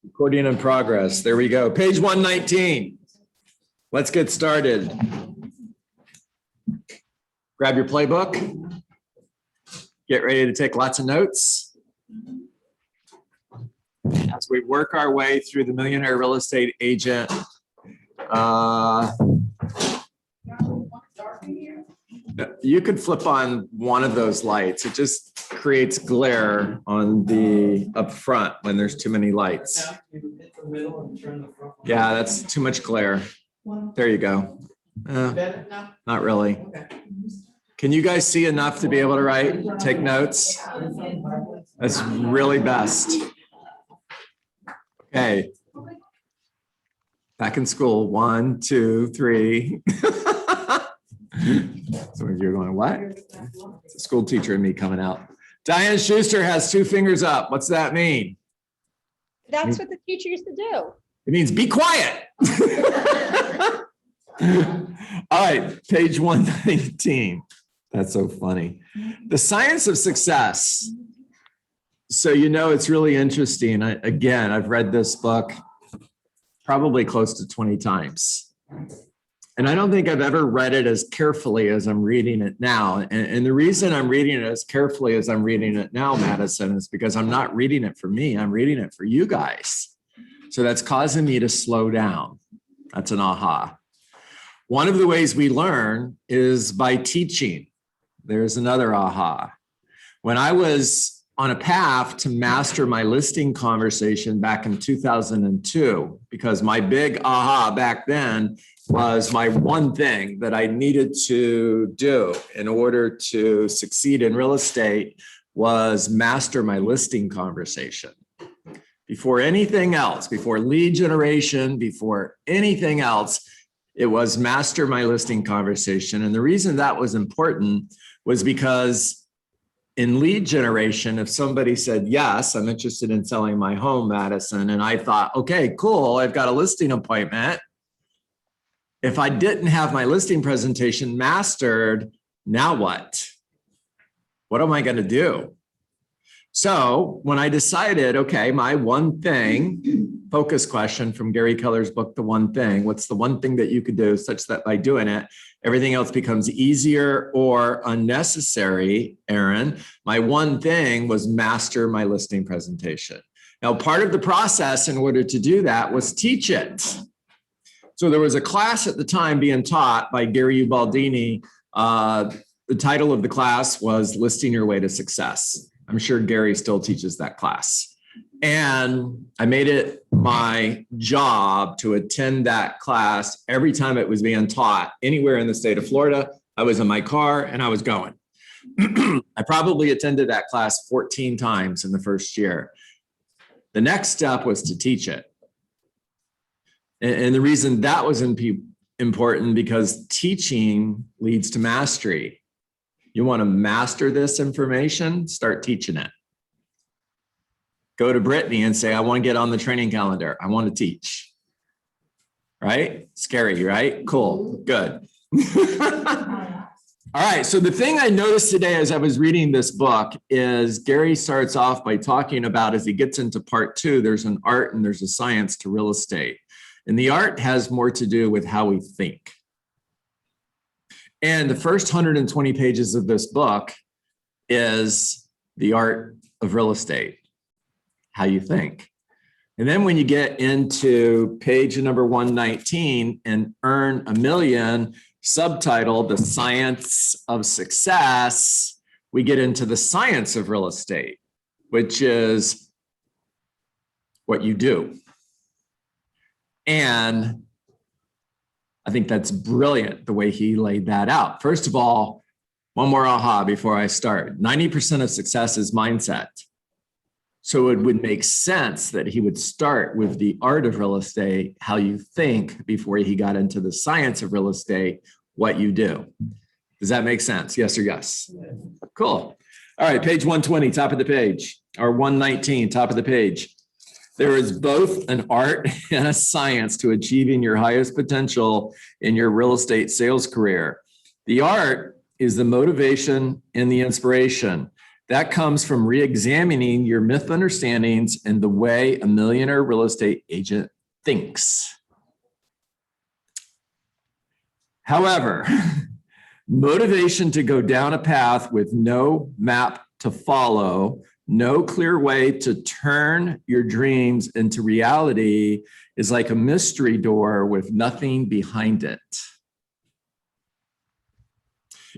Recording in progress. There we go. Page 119. Let's get started. Grab your playbook. Get ready to take lots of notes. As we work our way through the Millionaire Real Estate Agent. You could flip on one of those lights. It just creates glare on the up front when there's too many lights. Yeah, that's too much glare. There you go. Not really. Can you guys see enough to be able to write, take notes? That's really best. Okay. Back in school, 1, 2, 3. Some of you are going, what? It's a school teacher and me coming out. Diane Schuster has 2 fingers up. What's that mean? That's what the teacher used to do. It means be quiet. All right, page 119. That's so funny. The science of success. So, you know, it's really interesting. Again, I've read this book probably close to 20 times. And I don't think I've ever read it as carefully as I'm reading it now. And the reason I'm reading it as carefully as I'm reading it now, Madison, is because I'm not reading it for me. I'm reading it for you guys. So that's causing me to slow down. That's an aha. One of the ways we learn is by teaching. There's another aha. When I was on a path to master my listing conversation back in 2002, because my big aha back then was my one thing that I needed to do in order to succeed in real estate was master my listing conversation. Before anything else, before lead generation, before anything else, it was master my listing conversation. And the reason that was important was because in lead generation, if somebody said, yes, I'm interested in selling my home, Madison, and I thought, okay, cool, I've got a listing appointment. If I didn't have my listing presentation mastered, now what? What am I going to do? So when I decided, okay, my one thing, focus question from Gary Keller's book, The One Thing, what's the one thing that you could do such that by doing it, everything else becomes easier or unnecessary, Aaron? My one thing was master my listing presentation. Now, part of the process in order to do that was teach it. So there was a class at the time being taught by Gary Ubaldini. The title of the class was Listing Your Way to Success. I'm sure Gary still teaches that class. And I made it my job to attend that class every time it was being taught anywhere in the state of Florida. I was in my car and I was going. I probably attended that class 14 times in the first year. The next step was to teach it. And the reason that was important because teaching leads to mastery. You want to master this information, start teaching it. Go to Brittany and say, I want to get on the training calendar. I want to teach. Right? Scary, right? Cool, good. All right, so the thing I noticed today as I was reading this book is Gary starts off by talking about, as he gets into part 2, there's an art and there's a science to real estate. And the art has more to do with how we think. And the first 120 pages of this book is the art of real estate, how you think. And then when you get into page number 119 and Earn a Million, subtitled The Science of Success, we get into the science of real estate, which is what you do. And I think that's brilliant the way he laid that out. First of all, one more aha before I start. 90% of success is mindset. So it would make sense that he would start with the art of real estate, how you think, before he got into the science of real estate, what you do. Does that make sense? Yes or yes? Cool. All right, page 120, top of the page, or 119, top of the page. There is both an art and a science to achieving your highest potential in your real estate sales career. The art is the motivation and the inspiration. That comes from re-examining your myth understandings and the way a millionaire real estate agent thinks. However, motivation to go down a path with no map to follow, no clear way to turn your dreams into reality is like a mystery door with nothing behind it.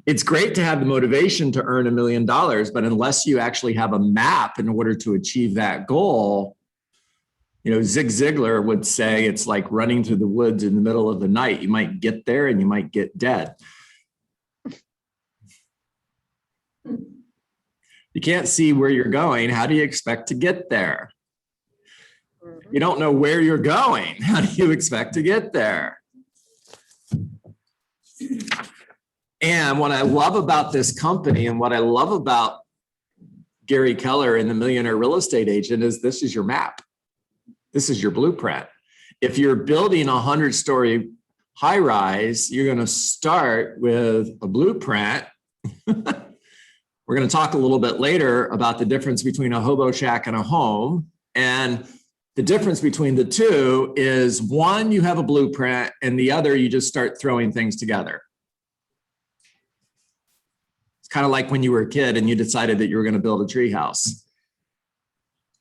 It's great to have the motivation to earn $1 million, but unless you actually have a map in order to achieve that goal, you know, Zig Ziglar would say it's like running through the woods in the middle of the night. You might get there and you might get dead. You can't see where you're going. How do you expect to get there? You don't know where you're going. How do you expect to get there? And what I love about this company and what I love about Gary Keller and the Millionaire Real Estate Agent is this is your map. This is your blueprint. If you're building a 100-story high rise, you're going to start with a blueprint. We're going to talk a little bit later about the difference between a hobo shack and a home. And the difference between the two is one, you have a blueprint, and the other, you just start throwing things together. It's kind of like when you were a kid and you decided that you were going to build a tree house.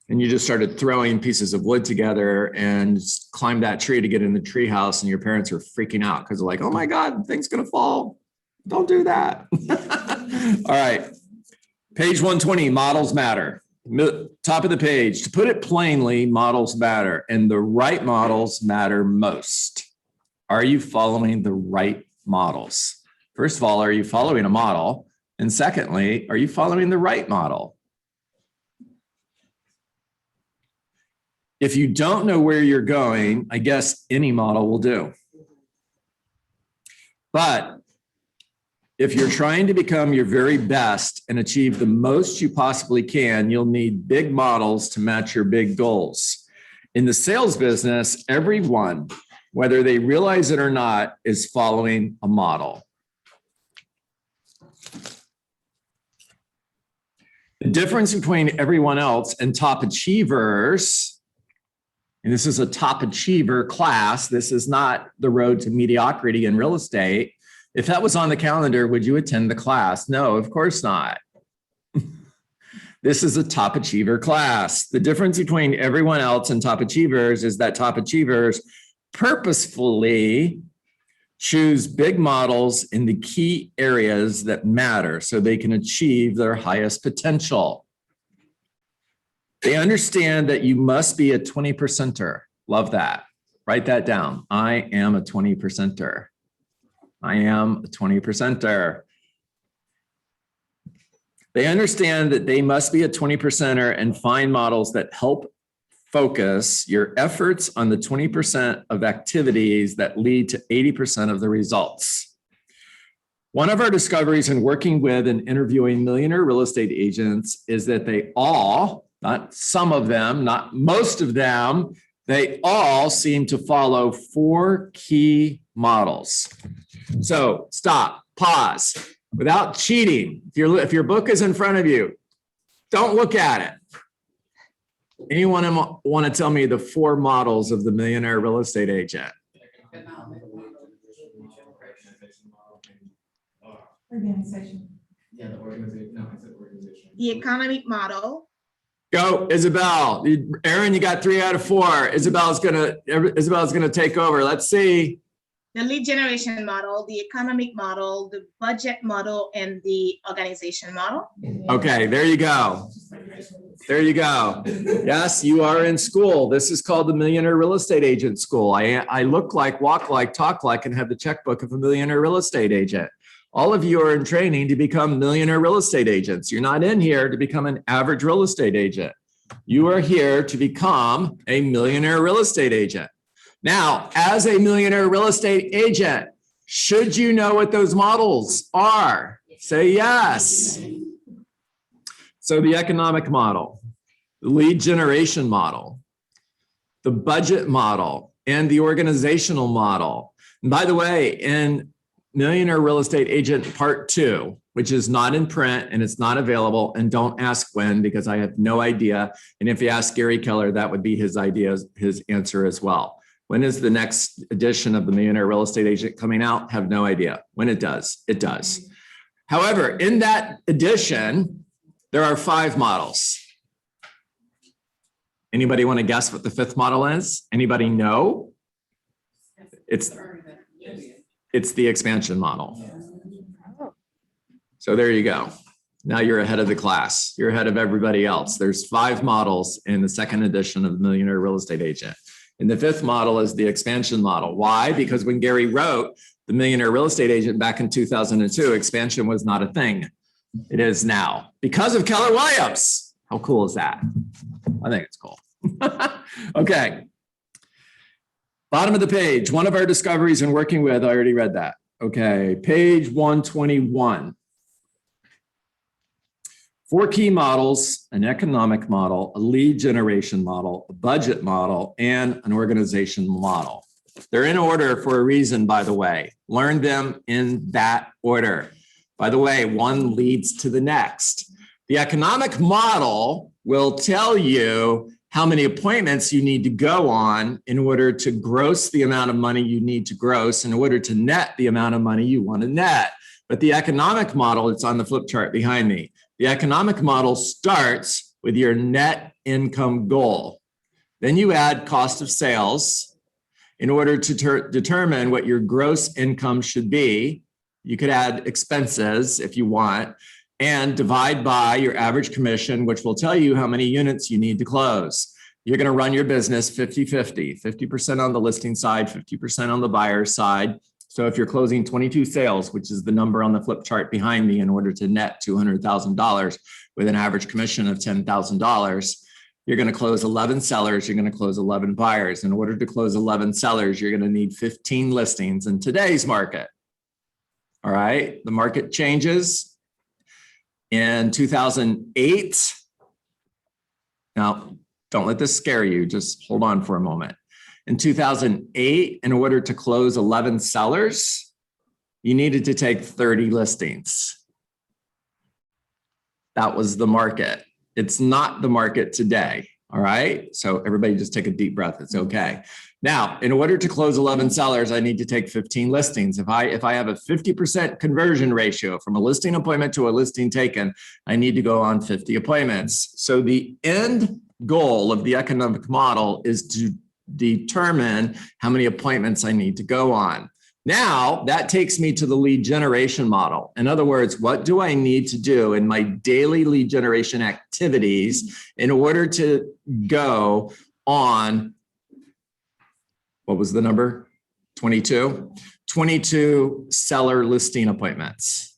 And you just started throwing pieces of wood together and climbed that tree to get in the tree house, and your parents were freaking out because they're like, oh my God, thing's going to fall. Don't do that. All right. Page 120, models matter. Top of the page. To put it plainly, models matter, and the right models matter most. Are you following the right models? First of all, are you following a model? And secondly, are you following the right model? If you don't know where you're going, I guess any model will do. But if you're trying to become your very best and achieve the most you possibly can, you'll need big models to match your big goals. In the sales business, everyone, whether they realize it or not, is following a model. The difference between everyone else and top achievers, and this is a top achiever class, this is not the road to mediocrity in real estate. If that was on the calendar, would you attend the class? No, of course not. This is a top achiever class. The difference between everyone else and top achievers is that top achievers purposefully choose big models in the key areas that matter so they can achieve their highest potential. They understand that you must be a 20%er. Love that. Write that down. I am a 20%er. I am a 20%er. They understand that they must be a 20%er and find models that help focus your efforts on the 20% of activities that lead to 80% of the results. One of our discoveries in working with and interviewing millionaire real estate agents is that they all, not some of them, not most of them, they all seem to follow 4 key models. So stop, pause, without cheating. If your book is in front of you, don't look at it. Anyone want to tell me the 4 models of the millionaire real estate agent? Organization. Yeah, the organization. No, I said organization. The economic model. Go, Isabel. Aaron, you got 3 out of 4. Isabel's gonna take over. Let's see. The lead generation model, the economic model, the budget model, and the organization model. Okay, there you go. There you go. Yes, you are in school. This is called the Millionaire Real Estate Agent School. I look like, walk like, talk like, and have the checkbook of a millionaire real estate agent. All of you are in training to become millionaire real estate agents. You're not in here to become an average real estate agent. You are here to become a millionaire real estate agent. Now, as a millionaire real estate agent, should you know what those models are? Say yes. So the economic model, the lead generation model, the budget model, and the organizational model. And by the way, in Millionaire Real Estate Agent Part 2, which is not in print and it's not available. And don't ask when, because I have no idea. And if you ask Gary Keller, that would be his answer as well. When is the next edition of the Millionaire Real Estate Agent coming out? Have no idea. When it does, it does. However, in that edition, there are 5 models. Anybody want to guess what the 5th model is? Anybody know? It's the expansion model. So there you go. Now you're ahead of the class. You're ahead of everybody else. There's 5 models in the 2nd edition of the Millionaire Real Estate Agent. And the 5th model is the expansion model. Why? Because when Gary wrote the Millionaire Real Estate Agent back in 2002, expansion was not a thing. It is now because of Keller Williams. How cool is that? I think it's cool. Okay. Bottom of the page, one of our discoveries in working with, I already read that. Okay, page 121. 4 key models: an economic model, a lead generation model, a budget model, and an organization model. They're in order for a reason, by the way. Learn them in that order. By the way, one leads to the next. The economic model will tell you how many appointments you need to go on in order to gross the amount of money you need to gross, in order to net the amount of money you want to net. But the economic model, it's on the flip chart behind me. The economic model starts with your net income goal. Then you add cost of sales in order to determine what your gross income should be. You could add expenses if you want, and divide by your average commission, which will tell you how many units you need to close. You're going to run your business 50-50, 50% on the listing side, 50% on the buyer side. So if you're closing 22 sales, which is the number on the flip chart behind me, in order to net $200,000 with an average commission of $10,000, you're going to close 11 sellers. You're going to close 11 buyers. In order to close 11 sellers, you're going to need 15 listings in today's market. All right. The market changes. In 2008, now don't let this scare you, just hold on for a moment. In 2008, in order to close 11 sellers, you needed to take 30 listings. That was the market. It's not the market today, all right? So everybody just take a deep breath, it's okay. Now, in order to close 11 sellers, I need to take 15 listings. If I have a 50% conversion ratio from a listing appointment to a listing taken, I need to go on 50 appointments. So the end goal of the economic model is to determine how many appointments I need to go on. Now, that takes me to the lead generation model. In other words, what do I need to do in my daily lead generation activities in order to go on, what was the number? 22? 22 seller listing appointments.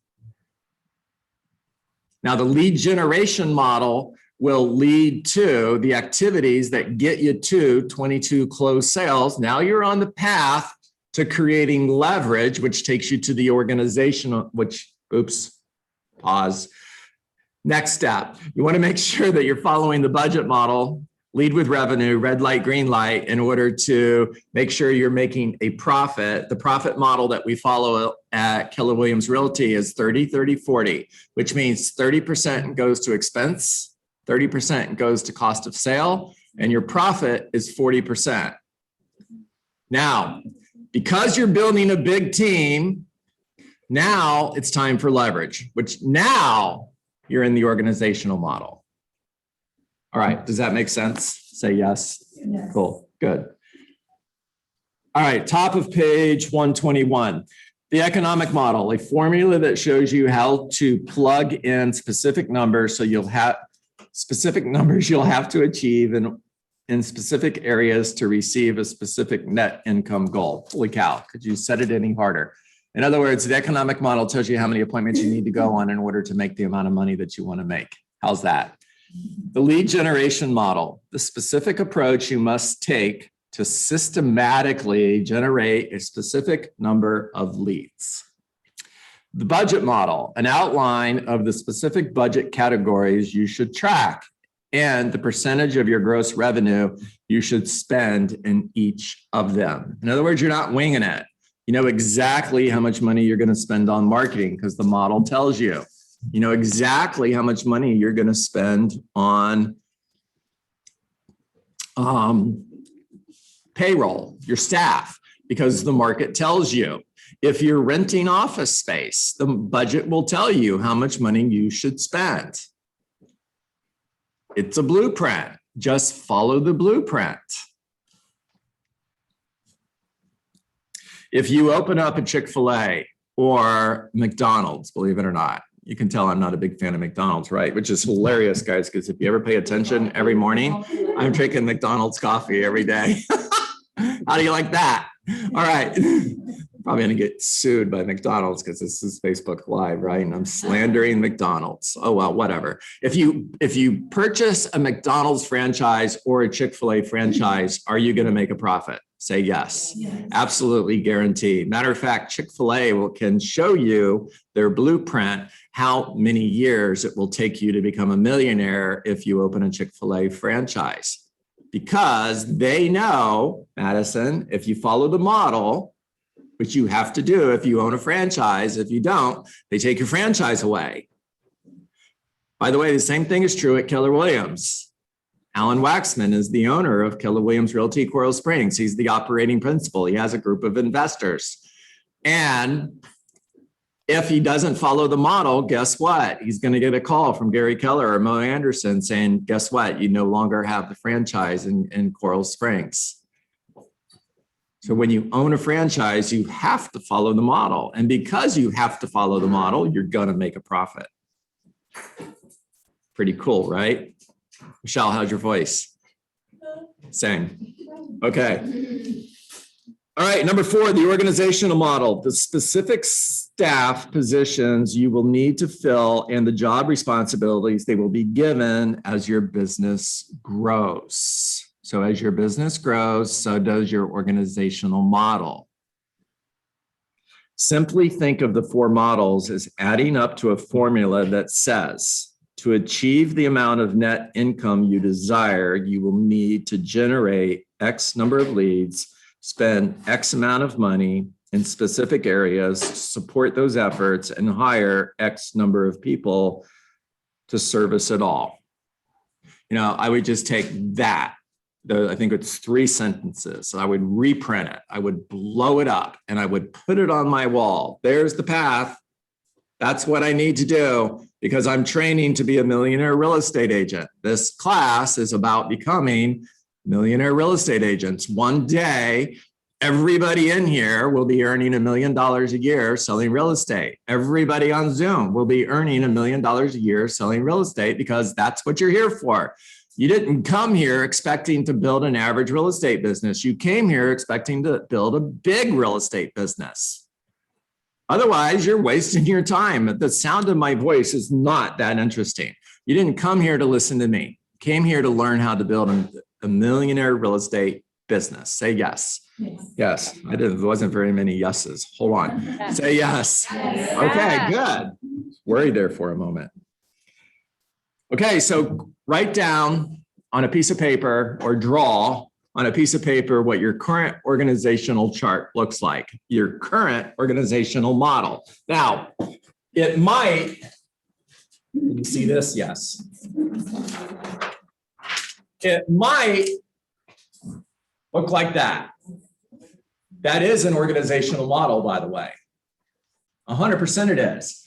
Now, the lead generation model will lead to the activities that get you to 22 closed sales. Now you're on the path to creating leverage, which takes you to the organizational, pause. Next step, you want to make sure that you're following the budget model, lead with revenue, red light, green light, in order to make sure you're making a profit. The profit model that we follow at Keller Williams Realty is 30, 30, 40, which means 30% goes to expense, 30% goes to cost of sale, and your profit is 40%. Now, because you're building a big team, now it's time for leverage, which now you're in the organizational model. All right, does that make sense? Say yes. Yes. Cool, good. All right, top of page 121. The economic model, a formula that shows you how to plug in specific numbers, so you'll have specific numbers you'll have to achieve in specific areas to receive a specific net income goal. Holy cow, could you set it any harder? In other words, the economic model tells you how many appointments you need to go on in order to make the amount of money that you want to make. How's that? The lead generation model, the specific approach you must take to systematically generate a specific number of leads. The budget model, an outline of the specific budget categories you should track and the percentage of your gross revenue you should spend in each of them. In other words, you're not winging it. You know exactly how much money you're going to spend on marketing because the model tells you. You know exactly how much money you're going to spend on payroll, your staff, because the market tells you. If you're renting office space, the budget will tell you how much money you should spend. It's a blueprint. Just follow the blueprint. If you open up a Chick-fil-A or McDonald's, believe it or not, you can tell I'm not a big fan of McDonald's, right? Which is hilarious, guys, because if you ever pay attention every morning, I'm drinking McDonald's coffee every day. How do you like that? All right. Probably going to get sued by McDonald's because this is Facebook Live, right? And I'm slandering McDonald's. Oh, well, whatever. If you purchase a McDonald's franchise or a Chick-fil-A franchise, are you going to make a profit? Say yes. Yes. Absolutely guaranteed. Matter of fact, Chick-fil-A can show you their blueprint, how many years it will take you to become a millionaire if you open a Chick-fil-A franchise. Because they know, Madison, if you follow the model, which you have to do if you own a franchise, if you don't, they take your franchise away. By the way, the same thing is true at Keller Williams. Alan Waxman is the owner of Keller Williams Realty Coral Springs. He's the operating principal. He has a group of investors. And if he doesn't follow the model, guess what? He's going to get a call from Gary Keller or Mo Anderson saying, guess what? You no longer have the franchise in Coral Springs. So when you own a franchise, you have to follow the model. And because you have to follow the model, you're going to make a profit. Pretty cool, right? Michelle, how's your voice? Same. Okay. All right, number 4, the organizational model, the specific staff positions you will need to fill and the job responsibilities they will be given as your business grows. So as your business grows, so does your organizational model. Simply think of the 4 models as adding up to a formula that says, to achieve the amount of net income you desire, you will need to generate X number of leads, spend X amount of money in specific areas, support those efforts, and hire X number of people to service it all. You know, I would just take that. I think it's 3 sentences. So I would reprint it. I would blow it up and I would put it on my wall. There's the path. That's what I need to do because I'm training to be a millionaire real estate agent. This class is about becoming millionaire real estate agents. One day, everybody in here will be earning $1 million a year selling real estate. Everybody on Zoom will be earning $1 million a year selling real estate because that's what you're here for. You didn't come here expecting to build an average real estate business. You came here expecting to build a big real estate business. Otherwise, you're wasting your time. The sound of my voice is not that interesting. You didn't come here to listen to me. You came here to learn how to build a millionaire real estate business. Say yes. Yes. Yes. There wasn't very many yeses. Hold on. Yes. Say yes. Yes. Okay, good. Worried there for a moment. Okay, so write down on a piece of paper or draw on a piece of paper what your current organizational chart looks like, your current organizational model. Now, it might, can you see this? Yes. It might look like that. That is an organizational model, by the way. 100% it is.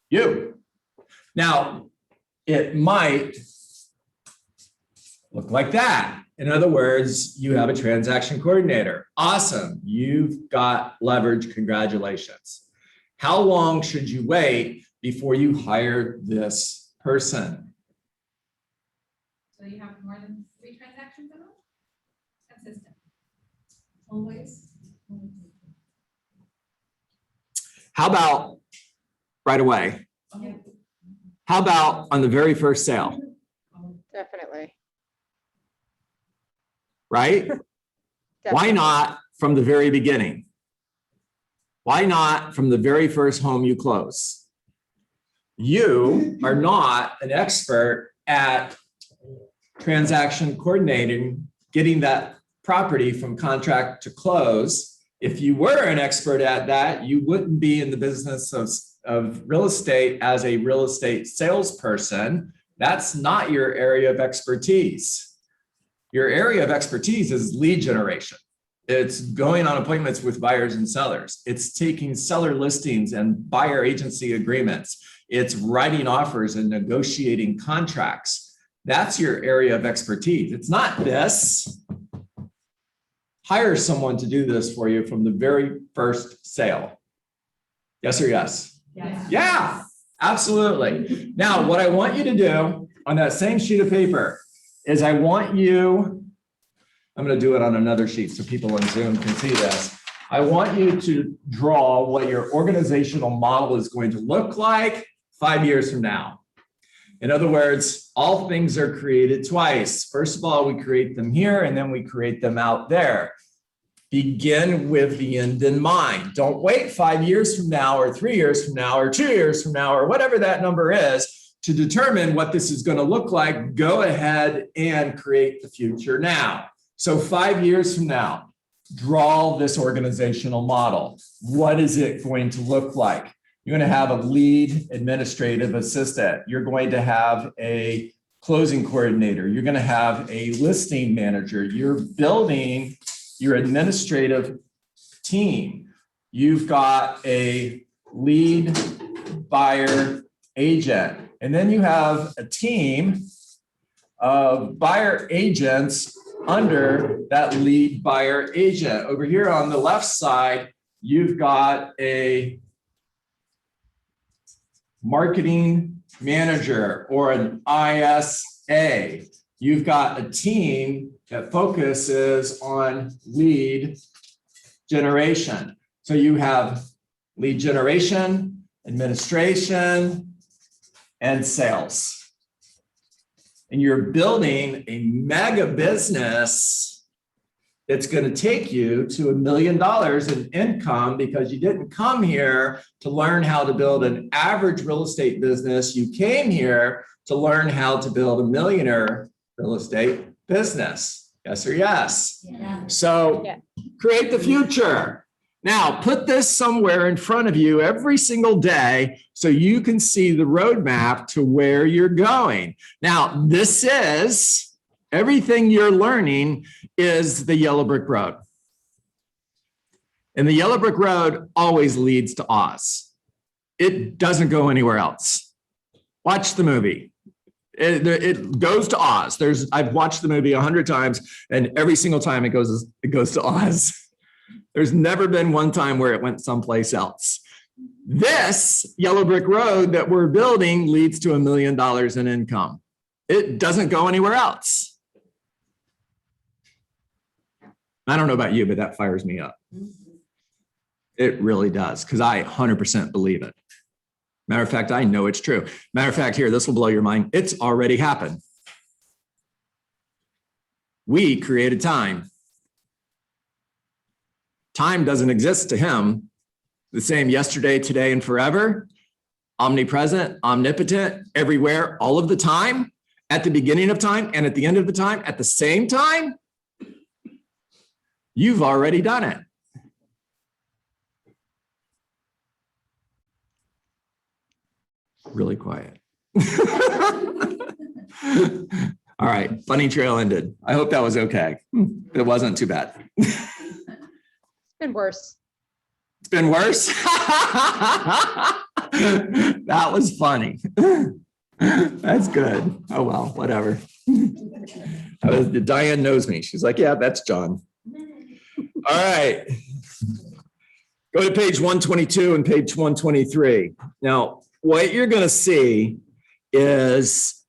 You. Now, it might look like that. In other words, you have a transaction coordinator. Awesome. You've got leverage. Congratulations. How long should you wait before you hire this person? So you have more than 3 transactions a month? Consistent. Always. How about right away? Okay. How about on the very first sale? Definitely. Right? Why not from the very beginning? Why not from the very first home you close? You are not an expert at transaction coordinating, getting that property from contract to close. If you were an expert at that, you wouldn't be in the business of real estate as a real estate salesperson. That's not your area of expertise. Your area of expertise is lead generation. It's going on appointments with buyers and sellers. It's taking seller listings and buyer agency agreements. It's writing offers and negotiating contracts. That's your area of expertise. It's not this. Hire someone to do this for you from the very first sale. Yes or yes? Yes. Yeah, absolutely. Now, what I want you to do on that same sheet of paper is I'm going to do it on another sheet so people on Zoom can see this. I want you to draw what your organizational model is going to look like 5 years from now. In other words, all things are created twice. First of all, we create them here and then we create them out there. Begin with the end in mind. Don't wait 5 years from now or 3 years from now or 2 years from now or whatever that number is to determine what this is going to look like. Go ahead and create the future now. So 5 years from now, draw this organizational model. What is it going to look like? You're going to have a lead administrative assistant. You're going to have a closing coordinator. You're going to have a listing manager. You're building your administrative team. You've got a lead buyer agent. And then you have a team of buyer agents under that lead buyer agent. Over here on the left side, you've got a marketing manager or an ISA. You've got a team that focuses on lead generation. So you have lead generation, administration, and sales. And you're building a mega business that's going to take you to $1 million in income because you didn't come here to learn how to build an average real estate business. You came here to learn how to build a millionaire real estate business. Yes or yes? Yeah. So Yeah. create the future. Now, put this somewhere in front of you every single day so you can see the roadmap to where you're going. Now, this is everything you're learning is the yellow brick road. And the yellow brick road always leads to Oz. It doesn't go anywhere else. Watch the movie. It goes to Oz. I've watched the movie 100 times, and every single time it goes to Oz. There's never been one time where it went someplace else. This yellow brick road that we're building leads to $1 million in income. It doesn't go anywhere else. I don't know about you, but that fires me up. It really does, because I 100% believe it. Matter of fact, I know it's true. Matter of fact, here, this will blow your mind. It's already happened. We created time. Time doesn't exist to him. The same yesterday, today, and forever. Omnipresent, omnipotent, everywhere, all of the time, at the beginning of time and at the end of the time, at the same time. You've already done it. Really quiet. All right, funny trail ended. I hope that was okay. It wasn't too bad. It's been worse. It's been worse. That was funny. That's good. Oh, well, whatever. Diane knows me. She's like, yeah, that's John. All right. Go to page 122 and page 123. Now, what you're going to see is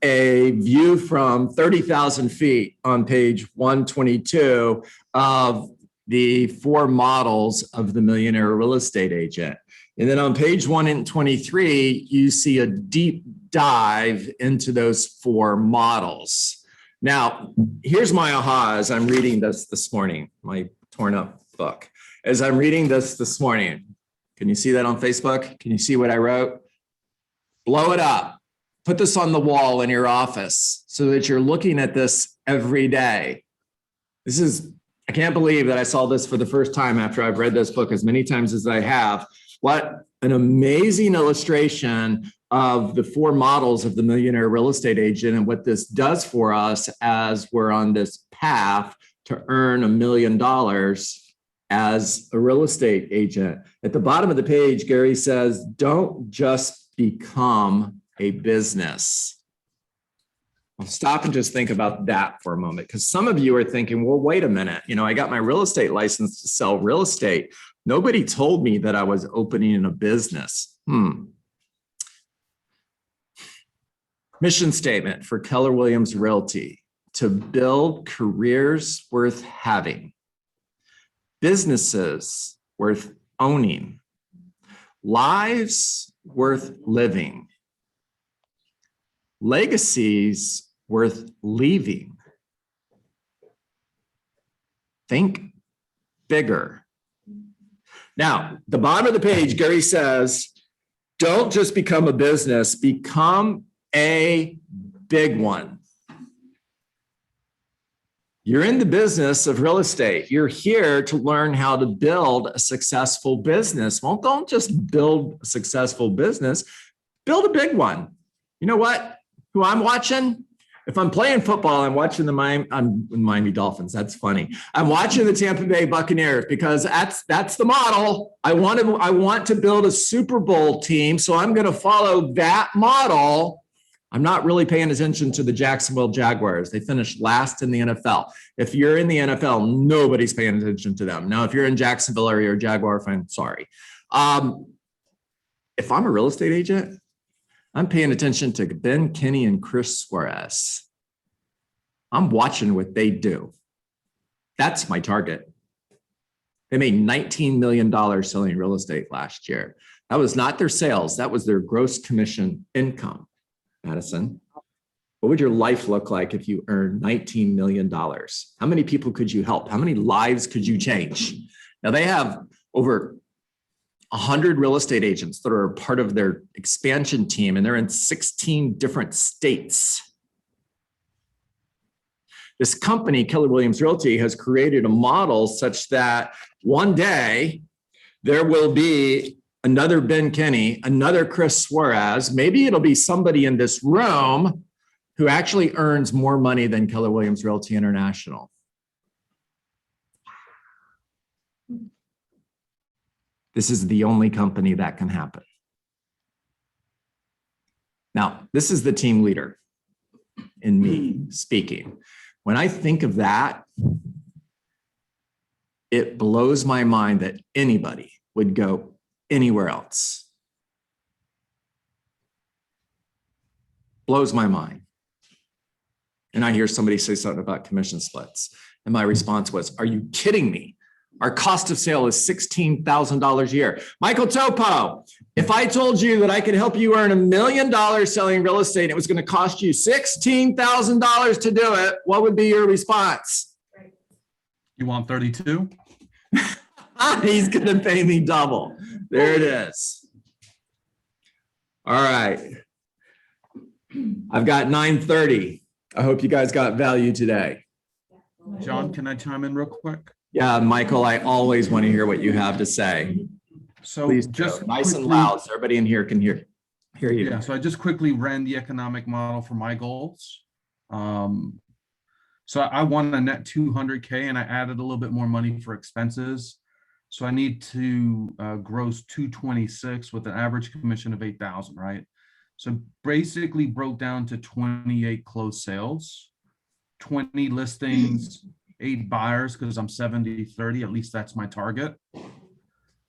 a view from 30,000 feet on page 122 of the 4 models of the millionaire real estate agent. And then on page 123, you see a deep dive into those 4 models. Now, here's my aha as I'm reading this morning, my torn up book. As I'm reading this morning, can you see that on Facebook? Can you see what I wrote? Blow it up. Put this on the wall in your office so that you're looking at this every day. I can't believe that I saw this for the first time after I've read this book as many times as I have. What an amazing illustration of the four models of the millionaire real estate agent and what this does for us as we're on this path to earn $1 million as a real estate agent. At the bottom of the page, Gary says, don't just become a business. I'll stop and just think about that for a moment, because some of you are thinking, well, wait a minute. I got my real estate license to sell real estate. Nobody told me that I was opening a business. Mission statement for Keller Williams Realty: to build careers worth having, businesses worth owning, lives worth living, legacies worth leaving. Think bigger. Now, the bottom of the page, Gary says, don't just become a business, become a big one. You're in the business of real estate. You're here to learn how to build a successful business. Well, don't just build a successful business, build a big one. You know what? Who I'm watching? If I'm playing football, I'm watching the Miami Dolphins. That's funny. I'm watching the Tampa Bay Buccaneers because that's the model. I want to build a Super Bowl team, so I'm going to follow that model. I'm not really paying attention to the Jacksonville Jaguars. They finished last in the NFL. If you're in the NFL, nobody's paying attention to them. Now, if you're in Jacksonville or you're a Jaguar fan, sorry. If I'm a real estate agent, I'm paying attention to Ben Kinney and Chris Suarez. I'm watching what they do. That's my target. They made $19 million selling real estate last year. That was not their sales. That was their gross commission income. Madison, what would your life look like if you earned $19 million? How many people could you help? How many lives could you change? Now, they have over 100 real estate agents that are part of their expansion team, and they're in 16 different states. This company, Keller Williams Realty, has created a model such that one day there will be another Ben Kinney, another Chris Suarez. Maybe it'll be somebody in this room who actually earns more money than Keller Williams Realty International. This is the only company that can happen. Now, this is the team leader in me speaking. When I think of that, it blows my mind that anybody would go anywhere else. Blows my mind. And I hear somebody say something about commission splits. And my response was, are you kidding me? Our cost of sale is $16,000 a year. Michael Topo, if I told you that I could help you earn $1 million selling real estate, and it was going to cost you $16,000 to do it, what would be your response? You want 32? He's going to pay me double. There it is. All right. I've got 9:30. I hope you guys got value today. John, can I chime in real quick? Yeah, Michael, I always want to hear what you have to say. So Please just go. Nice and quickly- loud so everybody in here can hear you. Yeah, so I just quickly ran the economic model for my goals. So I want a net 200K and I added a little bit more money for expenses. So I need to gross 226 with an average commission of 8,000, right? So basically broke down to 28 closed sales, 20 listings, 8 buyers, because I'm 70-30, at least that's my target.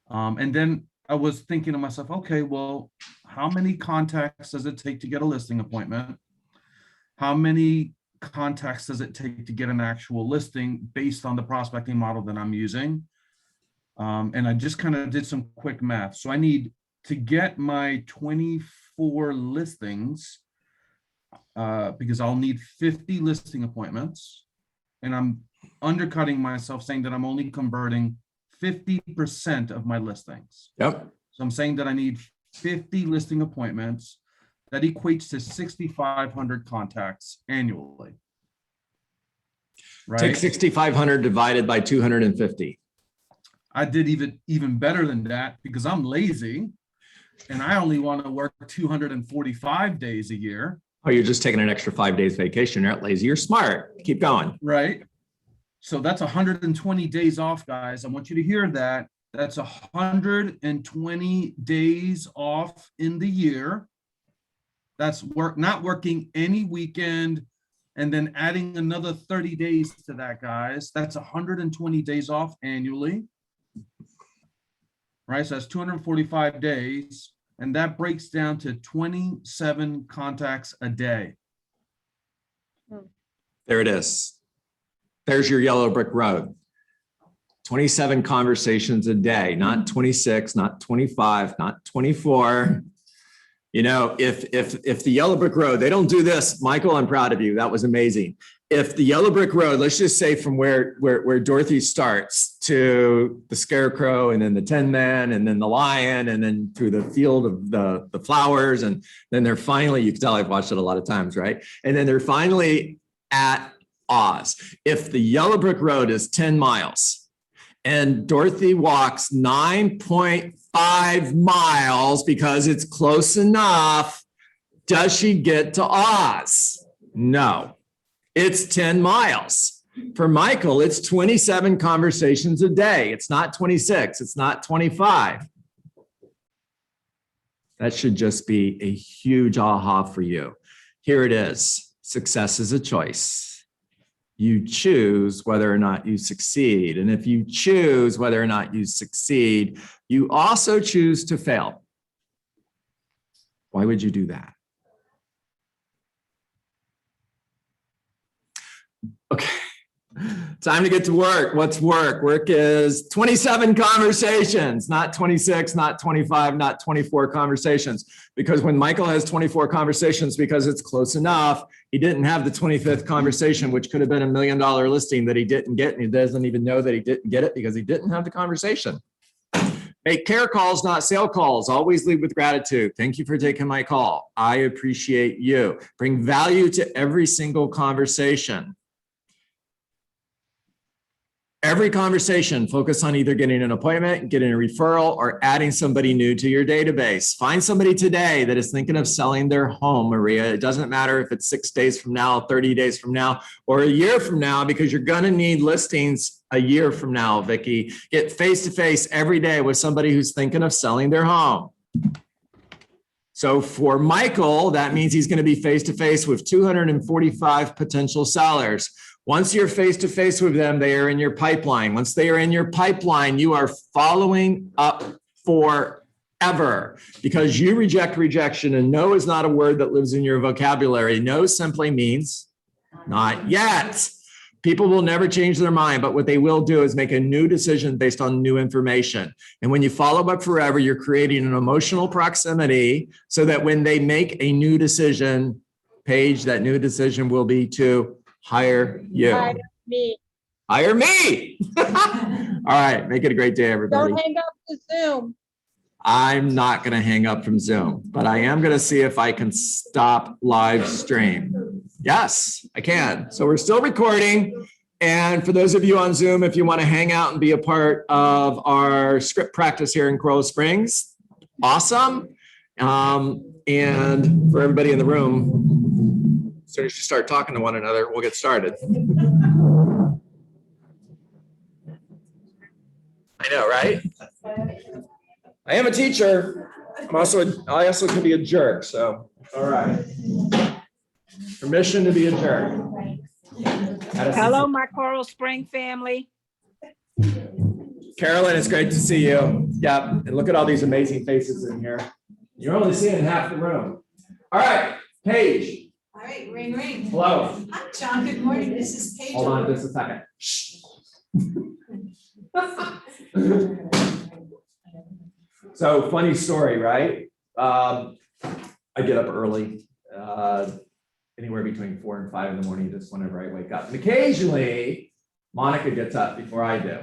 And then I was thinking to myself, okay, well, how many contacts does it take to get a listing appointment? How many contacts does it take to get an actual listing based on the prospecting model that I'm using? And I just kind of did some quick math. So I need to get my 24 listings because I'll need 50 listing appointments. And I'm undercutting myself saying that I'm only converting 50% of my listings. Yep. So I'm saying that I need 50 listing appointments. That equates to 6,500 contacts annually. Take right? 6,500 divided by 250. I did even better than that because I'm lazy and I only want to work 245 days a year. Oh, you're just taking an extra 5 days vacation. You're not lazy. You're smart. Keep going. Right. So that's 120 days off, guys. I want you to hear that. That's 120 days off in the year. That's not working any weekend and then adding another 30 days to that, guys. That's 120 days off annually. Right, so that's 245 days, and that breaks down to 27 contacts a day. There it is. There's your yellow brick road. 27 conversations a day, not 26, not 25, not 24. You know, if the yellow brick road, they don't do this, Michael, I'm proud of you. That was amazing. If the yellow brick road, let's just say from where Dorothy starts to the scarecrow and then the Tin Man and then the lion and then through the field of the flowers. And then they're finally, you can tell I've watched it a lot of times, right? And then they're finally at Oz. If the yellow brick road is 10 miles and Dorothy walks 9.5 miles because it's close enough, does she get to Oz? No. It's 10 miles. For Michael, it's 27 conversations a day. It's not 26. It's not 25. That should just be a huge aha for you. Here it is. Success is a choice. You choose whether or not you succeed. And if you choose whether or not you succeed, you also choose to fail. Why would you do that? Okay, time to get to work. What's work? Work is 27 conversations, not 26, not 25, not 24 conversations. Because when Michael has 24 conversations because it's close enough, he didn't have the 25th conversation, which could have been $1 million listing that he didn't get, and he doesn't even know that he didn't get it because he didn't have the conversation. Make care calls, not sale calls. Always lead with gratitude. Thank you for taking my call. I appreciate you. Bring value to every single conversation. Every conversation, focus on either getting an appointment, getting a referral, or adding somebody new to your database. Find somebody today that is thinking of selling their home, Maria. It doesn't matter if it's 6 days from now, 30 days from now, or a year from now, because you're going to need listings a year from now, Vicki. Get face-to-face every day with somebody who's thinking of selling their home. So for Michael, that means he's going to be face-to-face with 245 potential sellers. Once you're face-to-face with them, they are in your pipeline. Once they are in your pipeline, you are following up forever because you reject rejection, and no is not a word that lives in your vocabulary. No simply means not yet. People will never change their mind, but what they will do is make a new decision based on new information. And when you follow up forever, you're creating an emotional proximity so that when they make a new decision, Paige, that new decision will be to hire you. Hire me. Hire me. All right. Make it a great day, everybody. Don't hang up the Zoom. I'm not going to hang up from Zoom, but I am going to see if I can stop live stream. Yes, I can. So we're still recording. And for those of you on Zoom, if you want to hang out and be a part of our script practice here in Coral Springs, awesome. And for everybody in the room, as soon as you start talking to one another, we'll get started. I know, right? I am a teacher. I also could be a jerk. So, all right. Permission to be a jerk. Hello, my Coral Spring family. Carolyn, it's great to see you. Yep. And look at all these amazing faces in here. You're only seeing half the room. All right, Paige. All right, ring, ring. Hello. Hi, John. Good morning. This is Paige. Hold on just a second. Shh. So funny story, right? I get up early, anywhere between 4 and 5 in the morning, just whenever I wake up. And occasionally, Monica gets up before I do.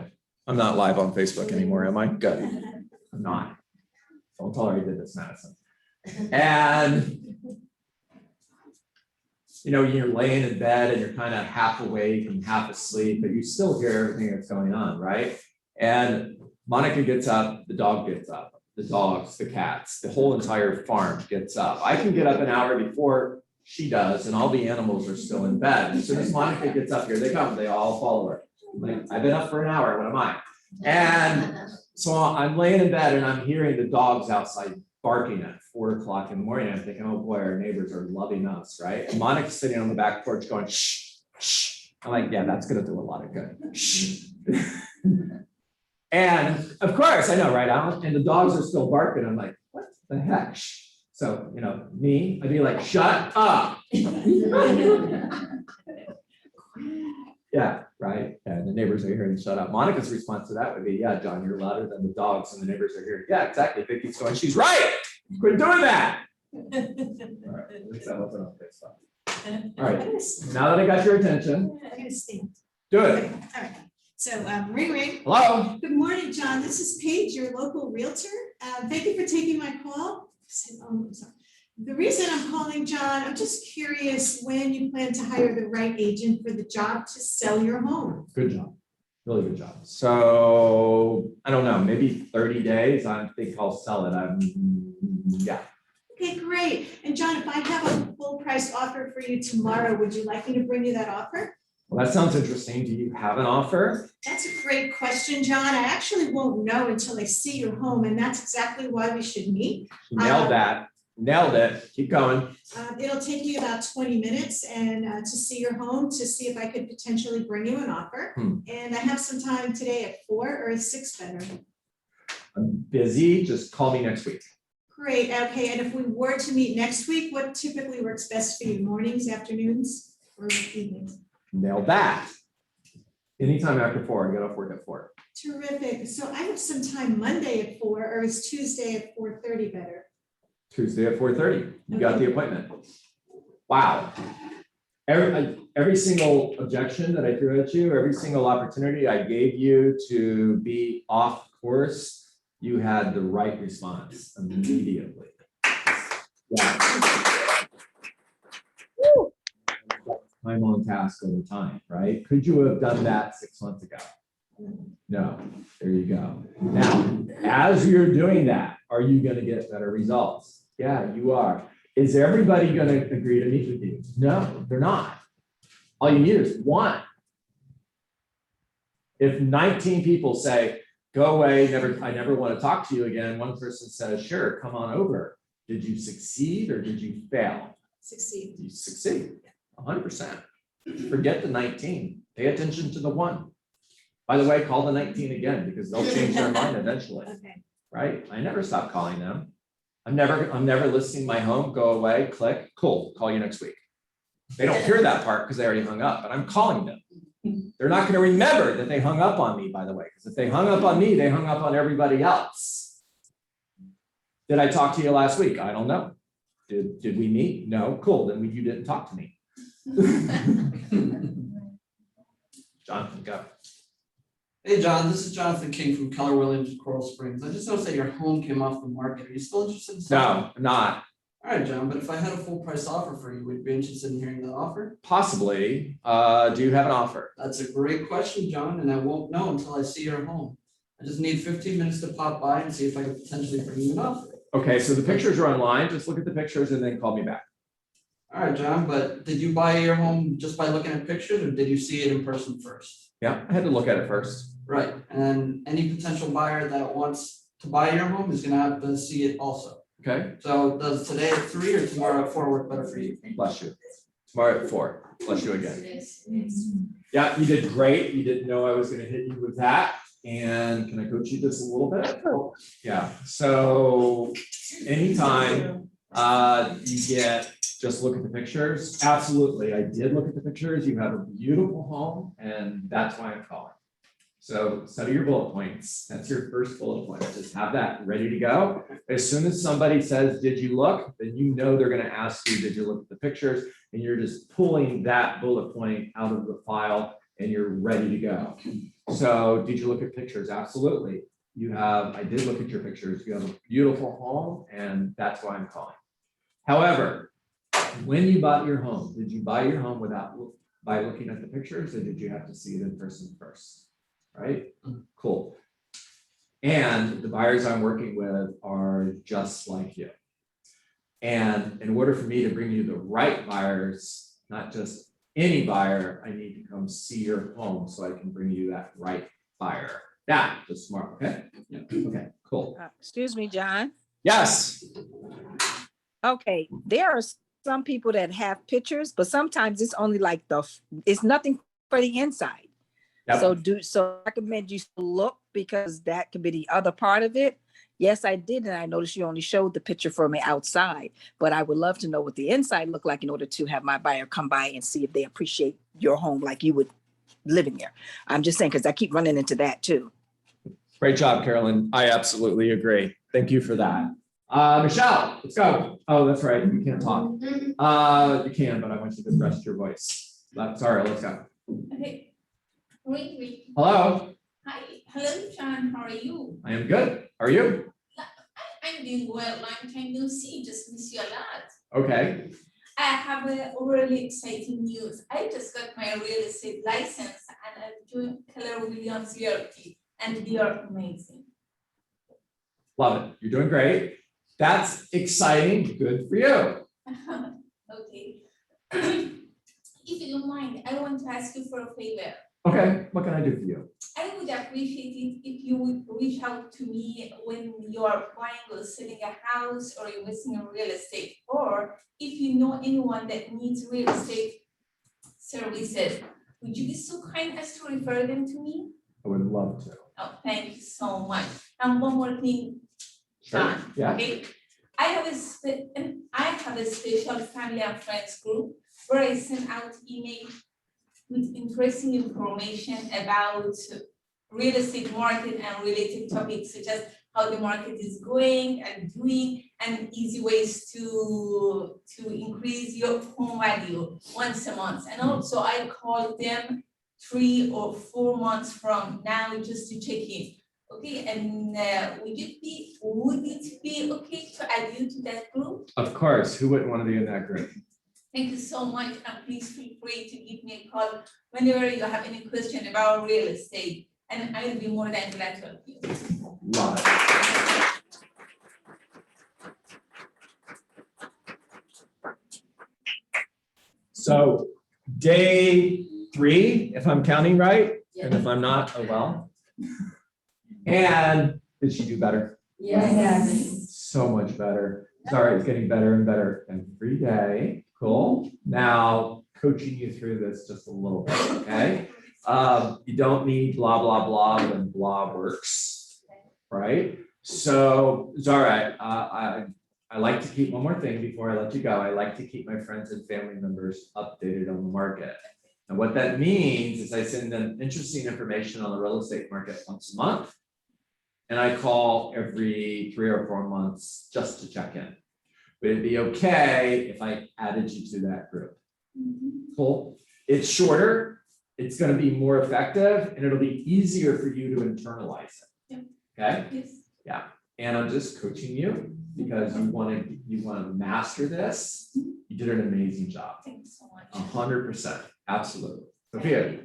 I'm not live on Facebook anymore, am I? Good. I'm not. Don't tell her I did this, Madison. And you know, you're laying in bed and you're kind of half awake and half asleep, but you still hear everything that's going on, right? And Monica gets up, the dog gets up, the dogs, the cats, the whole entire farm gets up. I can get up an hour before she does, and all the animals are still in bed. As soon as Monica gets up, here they come, they all follow her. Like, I've been up for an hour, what am I? And so I'm laying in bed and I'm hearing the dogs outside barking at 4 o'clock in the morning. I'm thinking, oh boy, our neighbors are loving us, right? And Monica's sitting on the back porch going, shh, shh. I'm like, yeah, that's gonna do a lot of good. Shh. And of course, I know, right, Alan? And the dogs are still barking. I'm like, what the heck? Shh. So, you know, me, I'd be like, shut up. Yeah, right. And the neighbors are hearing, shut up. Monica's response to that would be, yeah, John, you're louder than the dogs and the neighbors are hearing. Yeah, exactly. Vicky's going, she's right. Quit doing that. All right, at least that wasn't on Facebook. All right, now that I got your attention, I'm gonna stand. do Okay, it. all right. So, ring, ring. Hello? Good morning, John. This is Paige, your local realtor. Thank you for taking my call. I'm sorry. The reason I'm calling, John, I'm just curious when you plan to hire the right agent for the job to sell your home. Good job. Really good job. So I don't know, maybe 30 days. I think I'll sell it. Yeah. Okay, great. And John, if I have a full price offer for you tomorrow, would you like me to bring you that offer? Well, that sounds interesting. Do you have an offer? That's a great question, John. I actually won't know until I see your home, and that's exactly why we should meet. Nailed that. Nailed it. Keep going. It'll take me about 20 minutes and to see your home, to see if I could potentially bring you an offer. And I have some time today at 4 or 6 better. I'm busy. Just call me next week. Great, okay, and if we were to meet next week, what typically works best for you? Mornings, afternoons, or evenings? Nailed that. Anytime after 4, I get off work at 4. Terrific. So I have some time Monday at 4, or is Tuesday at 4:30 better? Tuesday at 4:30. You got the appointment. Wow. Every single objection that I threw at you, every single opportunity I gave you to be off course, you had the right response immediately. Yeah. I'm on task all the time, right? Could you have done that 6 months ago? No, there you go. Now, as you're doing that, are you going to get better results? Yeah, you are. Is everybody going to agree to meet with you? No, they're not. All you need is one. If 19 people say, go away, I never want to talk to you again, one person says, sure, come on over. Did you succeed or did you fail? Succeed. You succeed, 100%. Forget the 19, pay attention to the one. By the way, call the 19 again because they'll change their mind eventually, Okay. right? I never stop calling them. I'm never listing my home, go away, click, cool, call you next week. They don't hear that part because they already hung up, but I'm calling them. They're not going to remember that they hung up on me, by the way, because if they hung up on me, they hung up on everybody else. Did I talk to you last week? I don't know. Did we meet? No, cool, then you didn't talk to me. Jonathan, go. Hey, John, this is Jonathan King from Keller Williams, Coral Springs. I just noticed that your home came off the market. Are you still interested in selling? No, I'm not. All right, John, but if I had a full price offer for you, would you be interested in hearing that offer? Possibly. Do you have an offer? That's a great question, John, and I won't know until I see your home. I just need 15 minutes to pop by and see if I could potentially bring you an offer. Okay, so the pictures are online. Just look at the pictures and then call me back. All right, John, but did you buy your home just by looking at pictures or did you see it in person first? Yeah, I had to look at it first. Right, and any potential buyer that wants to buy your home is gonna have to see it also. Okay, So does today at 3 or tomorrow at 4 work better for you? bless you. Tomorrow at 4. Bless you again. Yeah, you did great. You didn't know I was going to hit you with that. And can I coach you just a little bit? Yeah. So anytime you get, just look at the pictures. Absolutely. I did look at the pictures. You have a beautiful home and that's why I'm calling. So set your bullet points. That's your first bullet point. Just have that ready to go. As soon as somebody says, did you look? Then you know they're going to ask you, did you look at the pictures? And you're just pulling that bullet point out of the file and you're ready to go. So did you look at pictures? Absolutely. I did look at your pictures. You have a beautiful home and that's why I'm calling. However, When you bought your home, did you buy your home by looking at the pictures, or did you have to see it in person first? Right? Cool. And the buyers I'm working with are just like you. And in order for me to bring you the right buyers, not just any buyer, I need to come see your home so I can bring you that right buyer. That is smart, okay? Yeah. Okay, cool. Excuse me, John. Yes. Okay, there are some people that have pictures, but sometimes it's only like it's nothing for the inside. Yep. So I recommend you look, because that could be the other part of it. Yes, I did, and I noticed you only showed the picture for me outside, but I would love to know what the inside looked like in order to have my buyer come by and see if they appreciate your home like you would living there. I'm just saying, because I keep running into that too. Great job, Carolyn. I absolutely agree. Thank you for that. Michelle, let's go. Oh, that's right. You can't talk. You can, but I want you to rest your voice. Sorry, let's go. Okay. Wait. Hello. Hi. Hello, John. How are you? I am good. How are you? I'm doing well. Long time no see. Just miss you a lot. Okay. I have a really exciting news. I just got my real estate license and I'm doing Keller Williams Realty, and they are amazing. Love it. You're doing great. That's exciting. Good for you. Okay. If you don't mind, I want to ask you for a favor. Okay. What can I do for you? I would appreciate it if you would reach out to me when you are buying or selling a house or investing in real estate, or if you know anyone that needs real estate services, would you be so kind as to refer them to me? I would love to. Oh, thank you so much. And one more thing, Sure. John. Yeah. Okay, I have a special family and friends group where I send out email with interesting information about real estate market and related topics such as how the market is going and doing, and easy ways to increase your home value once a month. And also I call them 3 or 4 months from now just to check in. Okay, and would it be okay to add you to that group? Of course. Who wouldn't want to be in that group? Thank you so much, and please feel free to give me a call whenever you have any question about real estate, and I will be more than glad to help you. Love it. So day 3, if I'm counting right, and if I'm not, oh well. And did she do better? Yes. So much better. Sorry, it's getting better and better every day. Cool. Now, coaching you through this just a little bit, okay? You don't need blah, blah, blah when blah works, right? So, Zara, I like to keep one more thing before I let you go. I like to keep my friends and family members updated on the market. And what that means is I send them interesting information on the real estate market once a month. And I call every 3 or 4 months just to check in. Would it be okay if I added you to that group? Cool. It's shorter, it's going to be more effective, and it'll be easier for you to internalize it. Okay? Yes. Yeah. And I'm just coaching you because you want to master this. You did an amazing job. Thank you so much. 100%. Absolutely. Sophia.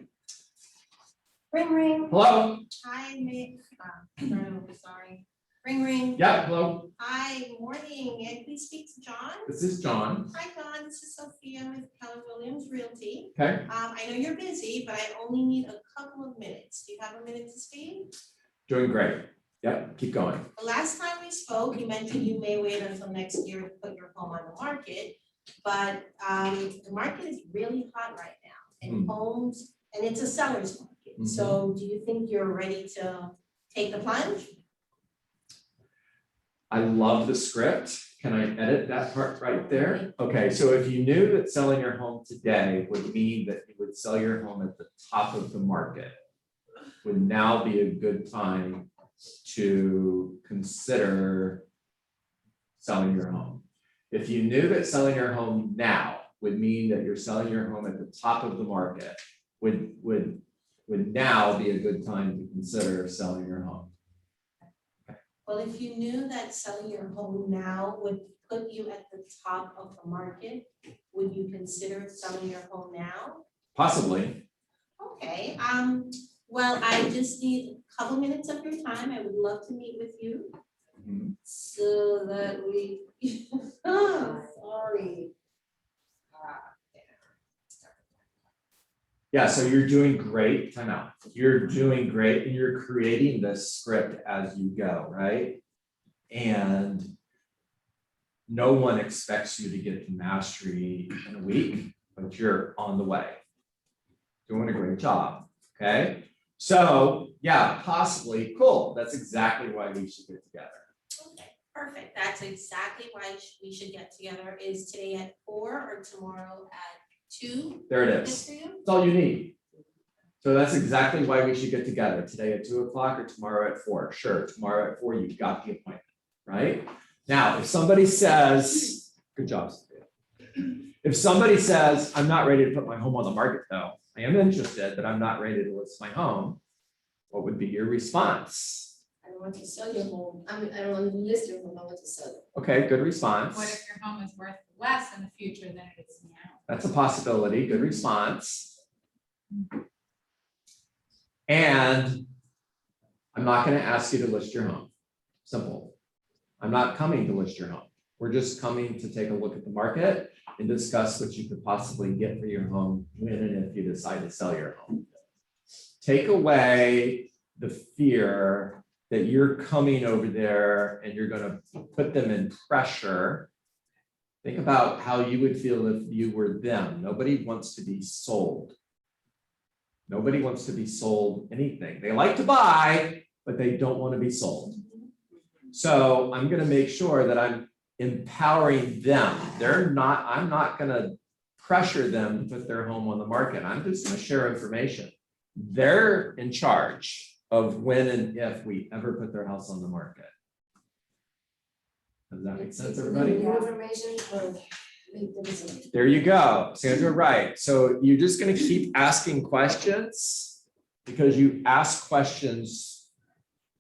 Ring, ring. Hello. Hi, Nick. Sorry. Ring, ring. Yeah, hello. Hi, morning. May I please speak to John? This is John. Hi, John. This is Sophia with Keller Williams Realty. Okay. I know you're busy, but I only need a couple of minutes. Do you have a minute to speak? Doing great. Yep, keep going. The last time we spoke, you mentioned you may wait until next year to put your home on the market, but the market is really hot right now, and homes, and it's a seller's market. So do you think you're ready to take the plunge? I love the script. Can I edit that part right there? Okay, so if you knew that selling your home today would mean that you would sell your home at the top of the market, would now be a good time to consider selling your home. If you knew that selling your home now would mean that you're selling your home at the top of the market, would now be a good time to consider selling your home. Well, if you knew that selling your home now would put you at the top of the market, would you consider selling your home now? Possibly. Okay, well, I just need a couple minutes of your time. I would love to meet with you so that we, oh, sorry. Yeah, so you're doing great. Time out. You're doing great and you're creating this script as you go, right? And no one expects you to get to mastery in a week, but you're on the way. Doing a great job, okay? So yeah, possibly, cool. That's exactly why we should get together. Okay, perfect. That's exactly why we should get together. Is today at 4 or tomorrow at 2? There it Good is. for you? That's all you need. So that's exactly why we should get together today at 2 o'clock or tomorrow at 4. Sure, tomorrow at 4, you've got the appointment, right? Now, if somebody says, good job, Sophia. If somebody says, I'm not ready to put my home on the market though, I am interested, but I'm not ready to list my home, what would be your response? I don't want to sell your home. I don't want to list your home. I want to sell it. Okay, good response. What if your home is worth less in the future than it is now? That's a possibility. Good response. And I'm not going to ask you to list your home. Simple. I'm not coming to list your home. We're just coming to take a look at the market and discuss what you could possibly get for your home when and if you decide to sell your home. Take away the fear that you're coming over there and you're going to put them in pressure. Think about how you would feel if you were them. Nobody wants to be sold. Nobody wants to be sold anything. They like to buy, but they don't want to be sold. So I'm going to make sure that I'm empowering them. I'm not going to pressure them to put their home on the market. I'm just going to share information. They're in charge of when and if we ever put their house on the market. Does that make sense, everybody? There you go, Sandra, right. So you're just going to keep asking questions because you ask questions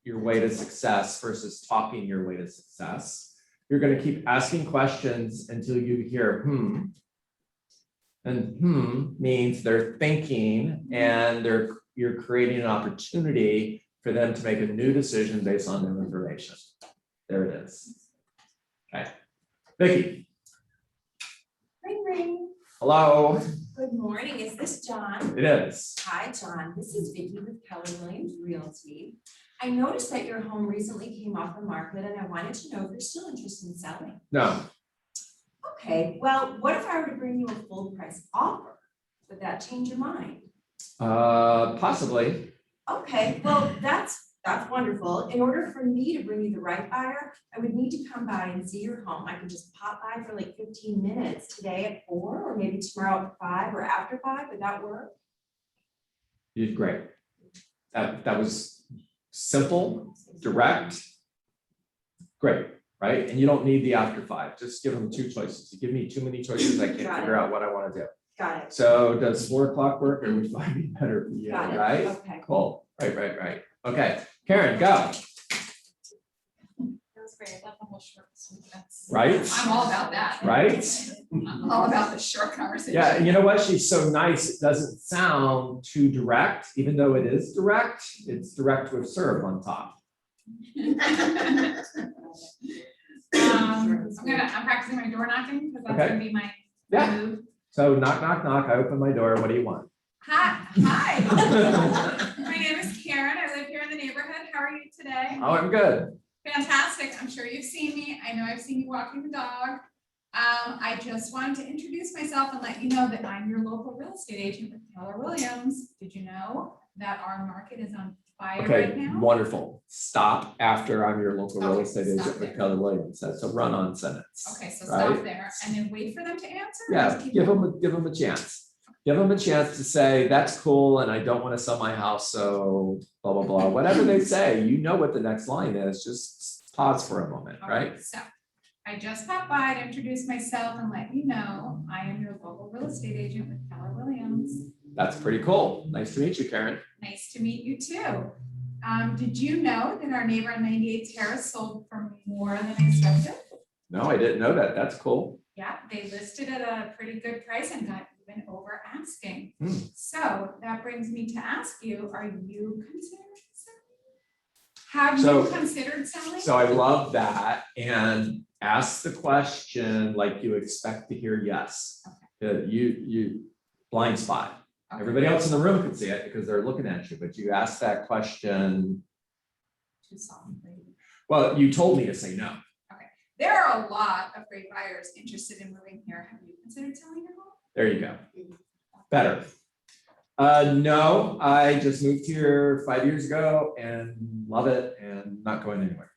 your way to success versus talking your way to success. You're going to keep asking questions until you hear and means they're thinking and you're creating an opportunity for them to make a new decision based on new information. There it is. Okay, Vicki. Ring, ring. Hello. Good morning. Is this John? It is. Hi, John. This is Vicki with Keller Williams Realty. I noticed that your home recently came off the market and I wanted to know if you're still interested in selling. No. Okay, well, what if I were to bring you a full price offer? Would that change your mind? Possibly. Okay, well, that's wonderful. In order for me to bring you the right buyer, I would need to come by and see your home. I could just pop by for like 15 minutes today at 4 or maybe tomorrow at 5 or after 5. Would that work? You did great. That was simple, direct, great, right? And you don't need the after 5. Just give them 2 choices. You give me too many choices, I can't figure out what I want to do. Got it. So does 4 o'clock work or would 5 be better for you, Got it. right? Okay. Cool. Right. Okay, Karen, go. That was great. I love the whole short. Right? I'm all about that. Right? I'm all about the short conversation. Yeah, and you know what? She's so nice. It doesn't sound too direct, even though it is direct. It's direct with serve on top. I'm practicing my door knocking because that's gonna be my move. So knock, knock, knock. I open my door. What do you want? Hi. My name is Karen. I live here in the neighborhood. How are you today? Oh, I'm good. Fantastic. I'm sure you've seen me. I know I've seen you walking the dog. I just wanted to introduce myself and let you know that I'm your local real estate agent with Keller Williams. Did you know that our market is on fire right Okay, now? wonderful. Stop after I'm your local real Okay, estate stop agent with there. Keller Williams. That's a run-on sentence. Okay, so right? stop there and then wait for them to answer. or Yeah, just keep give going? them a chance. Give them a chance to say, that's cool, and I don't want to sell my house, so blah, blah, blah. Whatever they say, you know what the next line is. Just pause for a moment, right? Okay, so I just popped by to introduce myself and let you know I am your local real estate agent with Keller Williams. That's pretty cool. Nice to meet you, Karen. Nice to meet you too. Did you know that our neighbor on 98 Terrace sold for more than expected? No, I didn't know that. That's cool. Yeah, they listed at a pretty good price and got even over asking. Hmm. So that brings me to ask you, are you considering selling? Have So- you considered selling? So I love that, and ask the question like you expect to hear yes. You blind spot. Okay. Everybody else in the room can see it because they're looking at you, but you ask that question. To solemnly. Well, you told me to say no. There are a lot of great buyers interested in moving here. Have you considered selling your home? There you go. Better. No, I just moved here 5 years ago and love it and not going anywhere.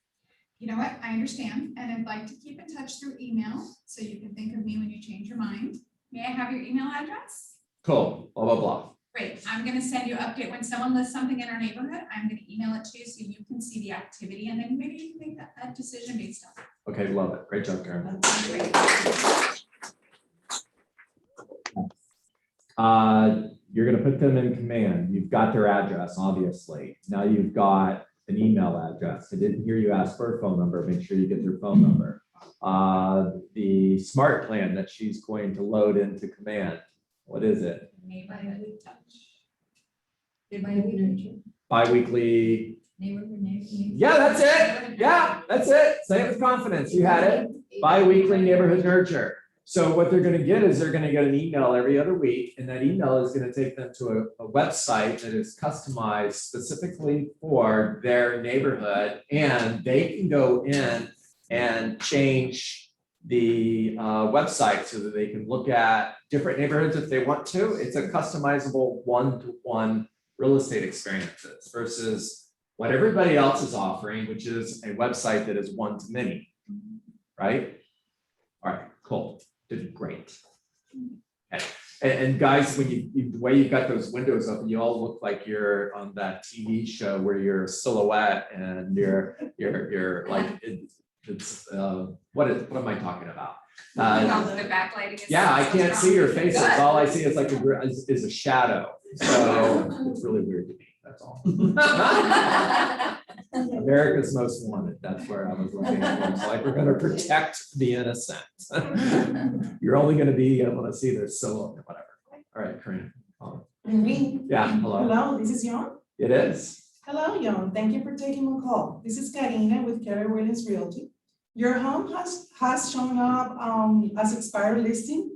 You know what? I understand, and I'd like to keep in touch through email, so you can think of me when you change your mind. May I have your email address? Cool, blah, blah, blah. Great. I'm gonna send you an update. When someone lists something in our neighborhood, I'm gonna email it to you so you can see the activity, and then maybe you can make that decision based on that. Okay, love it. Great job, Karen. You're gonna put them in command. You've got their address, obviously. Now you've got an email address. I didn't hear you ask for a phone number. Make sure you get their phone number. The smart plan that she's going to load into command. What is it? Neighborhood touch. Bi-weekly. Yeah, that's it. Yeah, that's it. Say it with confidence. You had it. Bi-weekly neighborhood nurture. So what they're gonna get is they're gonna get an email every other week, and that email is gonna take them to a website that is customized specifically for their neighborhood, and they can go in and change the website so that they can look at different neighborhoods if they want to. It's a customizable one-to-one real estate experiences versus what everybody else is offering, which is a website that is one-to-many, right? All right, cool. Did great. Okay. And guys, when you the way you've got those windows open, you all look like you're on that TV show where you're a silhouette and you're like what am I talking about? The backlighting is Yeah, I so can't strong. see your faces. Good. All I see is like is a shadow. So it's really weird to me. That's all. America's Most Wanted. That's where I was looking at. It's like we're going to protect the innocent. You're only going to be able to see their silhouette or whatever. All right, Karina. Yeah, hello. Hello, this is Yon. It is. Hello, Yon. Thank you for taking my call. This is Karina with Keller Williams Realty. Your home has shown up as expired listing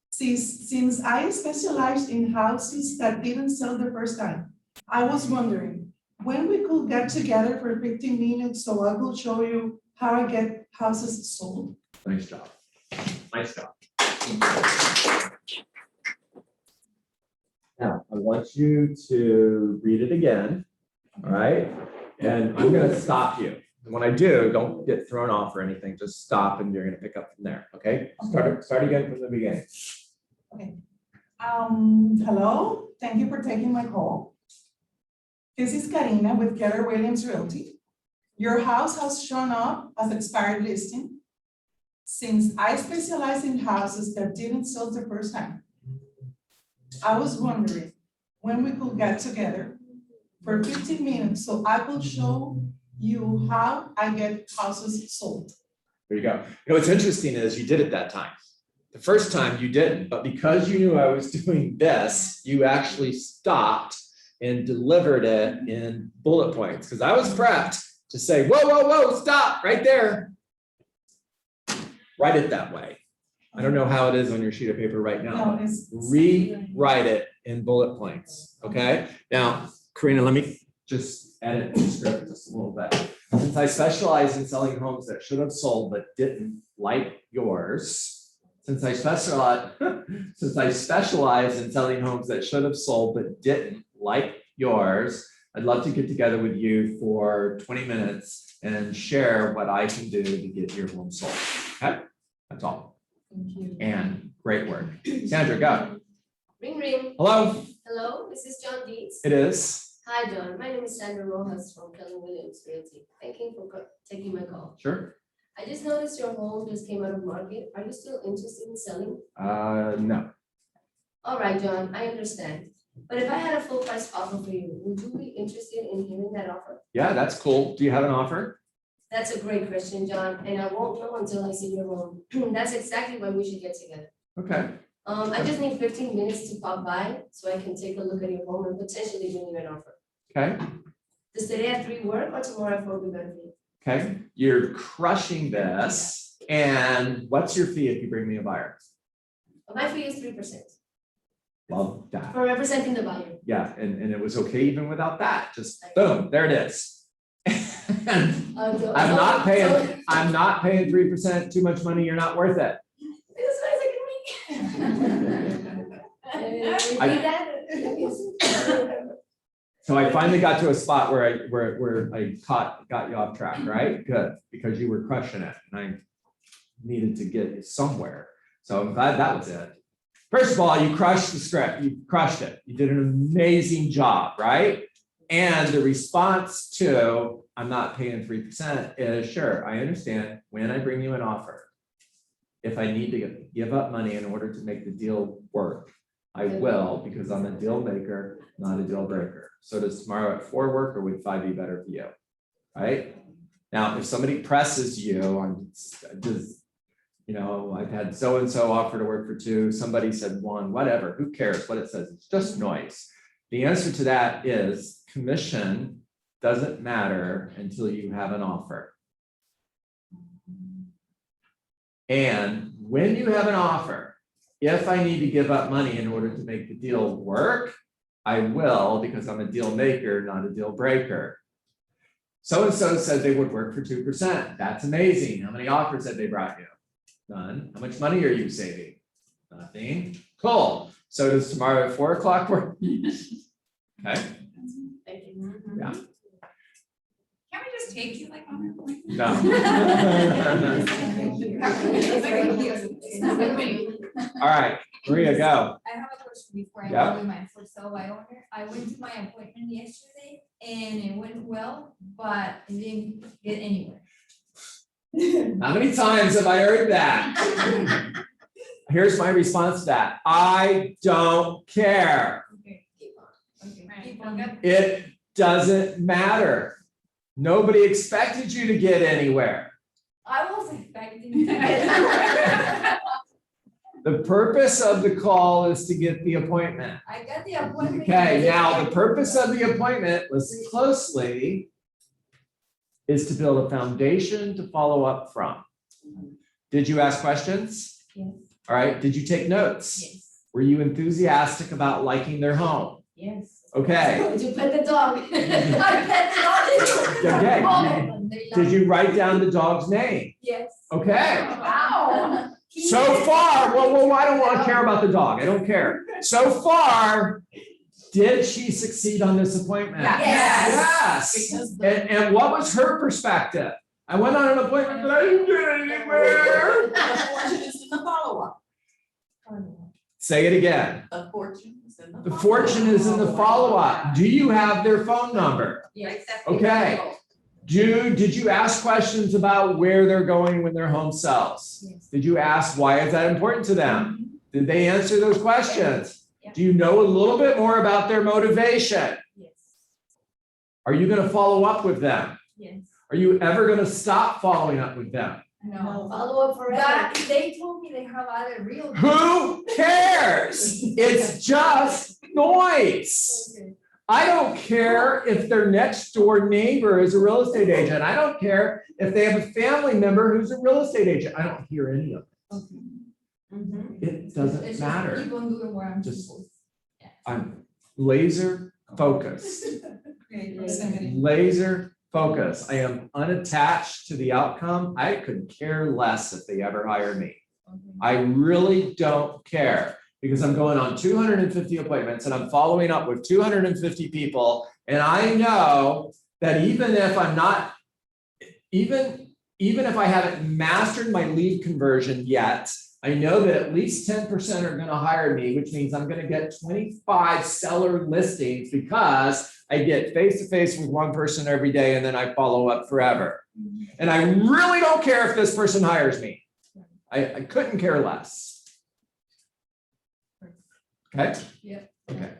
since I specialized in houses that didn't sell the first time. I was wondering when we could get together for 15 minutes so I could show you how I get houses sold. Nice job. Nice job. Now, I want you to read it again, all right? And I'm going to stop you. And when I do, don't get thrown off or anything. Just stop and you're going to pick up from there, okay? Start again from the beginning. Okay. Hello, thank you for taking my call. This is Karina with Keller Williams Realty. Your house has shown up as expired listing since I specialize in houses that didn't sell the first time. I was wondering when we could get together for 15 minutes so I could show you how I get houses sold. There you go. You know, what's interesting is you did it that time. The first time you didn't, but because you knew I was doing this, you actually stopped and delivered it in bullet points. Because I was prepped to say, whoa, whoa, whoa, stop right there. Write it that way. I don't know how it is on your sheet of paper right now. No, it's Rewrite it in bullet points, okay? Now, Karina, let me just edit the script just a little bit. Since I specialize in selling homes that should have sold but didn't, like yours, since I specialize in selling homes that should have sold but didn't, like yours, I'd love to get together with you for 20 minutes and share what I can do to get your home sold. Okay, that's all. Thank you. And great work. Sandra, go. Ring, ring. Hello, Hello, this is John Dietz. it is. Hi, John. My name is Sandra Rojas from Keller Williams Realty. Thank you for taking my call. Sure. I just noticed your home just came out of market. Are you still interested in selling? No. All right, John, I understand. But if I had a full price offer for you, would you be interested in hearing that offer? Yeah, that's cool. Do you have an offer? That's a great question, John, and I won't know until I see your home. That's exactly why we should get together. Okay. I just need 15 minutes to pop by so I can take a look at your home and potentially bring you an offer. Okay. Does today at 3 work or tomorrow at 4 be better for you? Okay. You're crushing this. And what's your fee if you bring me a buyer? My fee is 3% Love that. for representing the buyer. Yeah, and it was okay even without that. Just boom, there it is. I'm not paying 3%, too much money, you're not worth it. So I finally got to a spot where I got you off track, right? Good, because you were crushing it and I needed to get you somewhere. So I'm glad that was it. First of all, you crushed the script, you crushed it. You did an amazing job, right? And the response to, I'm not paying 3% is, sure, I understand when I bring you an offer. If I need to give up money in order to make the deal work, I will, because I'm a deal maker, not a deal breaker. So does tomorrow at 4 work, or would 5 be better for you? Right? Now, if somebody presses you on just, you know, I've had so-and-so offer to work for 2, somebody said 1, whatever, who cares what it says? It's just noise. The answer to that is commission doesn't matter until you have an offer. And when you have an offer, if I need to give up money in order to make the deal work, I will, because I'm a deal maker, not a deal breaker. So-and-so said they would work for 2%. That's amazing. How many offers have they brought you? None. How much money are you saving? Nothing. Cool. So does tomorrow at 4 o'clock work? Okay. Thank you. Yeah. Can't we just take you like on your point? No. All right, Maria, go. I have a question before I Yeah. go with my for sale by owner. I went to my appointment yesterday and it went well, but it didn't get anywhere. How many times have I heard that? Here's my response to that. I don't care. Okay, keep on. It doesn't matter. Nobody expected you to get anywhere. I was expecting to get. The purpose of the call is to get the appointment. I got the appointment. Okay, now the purpose of the appointment, listen closely, is to build a foundation to follow up from. Did you ask questions? Yes. All right, did you take notes? Yes. Were you enthusiastic about liking their home? Yes. Okay. Did you pet the dog? I pet the dog. Okay. Did you write down the dog's name? Yes. Okay. Wow. So far, well, I don't want to care about the dog. I don't care. So far, did she succeed on this appointment? Yes. Yes. And what was her perspective? I went on an appointment, but I didn't get anywhere. The fortune is in the follow-up. Say it again. The fortune is in the. The fortune is in the follow-up. Do you have their phone number? Yes. Okay. Did you ask questions about where they're going when their home sells? Yes. Did you ask why is that important to them? Did they answer those questions? Yeah. Do you know a little bit more about their motivation? Yes. Are you going to follow up with them? Yes. Are you ever going to stop following up with them? No. Follow up forever. But they told me they have other real. Who cares? It's just noise. Okay. I don't care if their next door neighbor is a real estate agent. I don't care if they have a family member who's a real estate agent. I don't hear any of it. Okay. It doesn't It's just matter. keep on doing what I'm Just- supposed. Yeah. I'm laser focused. Laser focus. I am unattached to the outcome. I could care less if they ever hire me. Okay. I really don't care because I'm going on 250 appointments and I'm following up with 250 people. And I know that even if I'm not, even if I haven't mastered my lead conversion yet, I know that at least 10% are going to hire me, which means I'm going to get 25 seller listings because I get face-to-face with one person every day and then I follow up forever. And I really don't care if this person hires me. I couldn't care less. Okay? Yeah. Okay.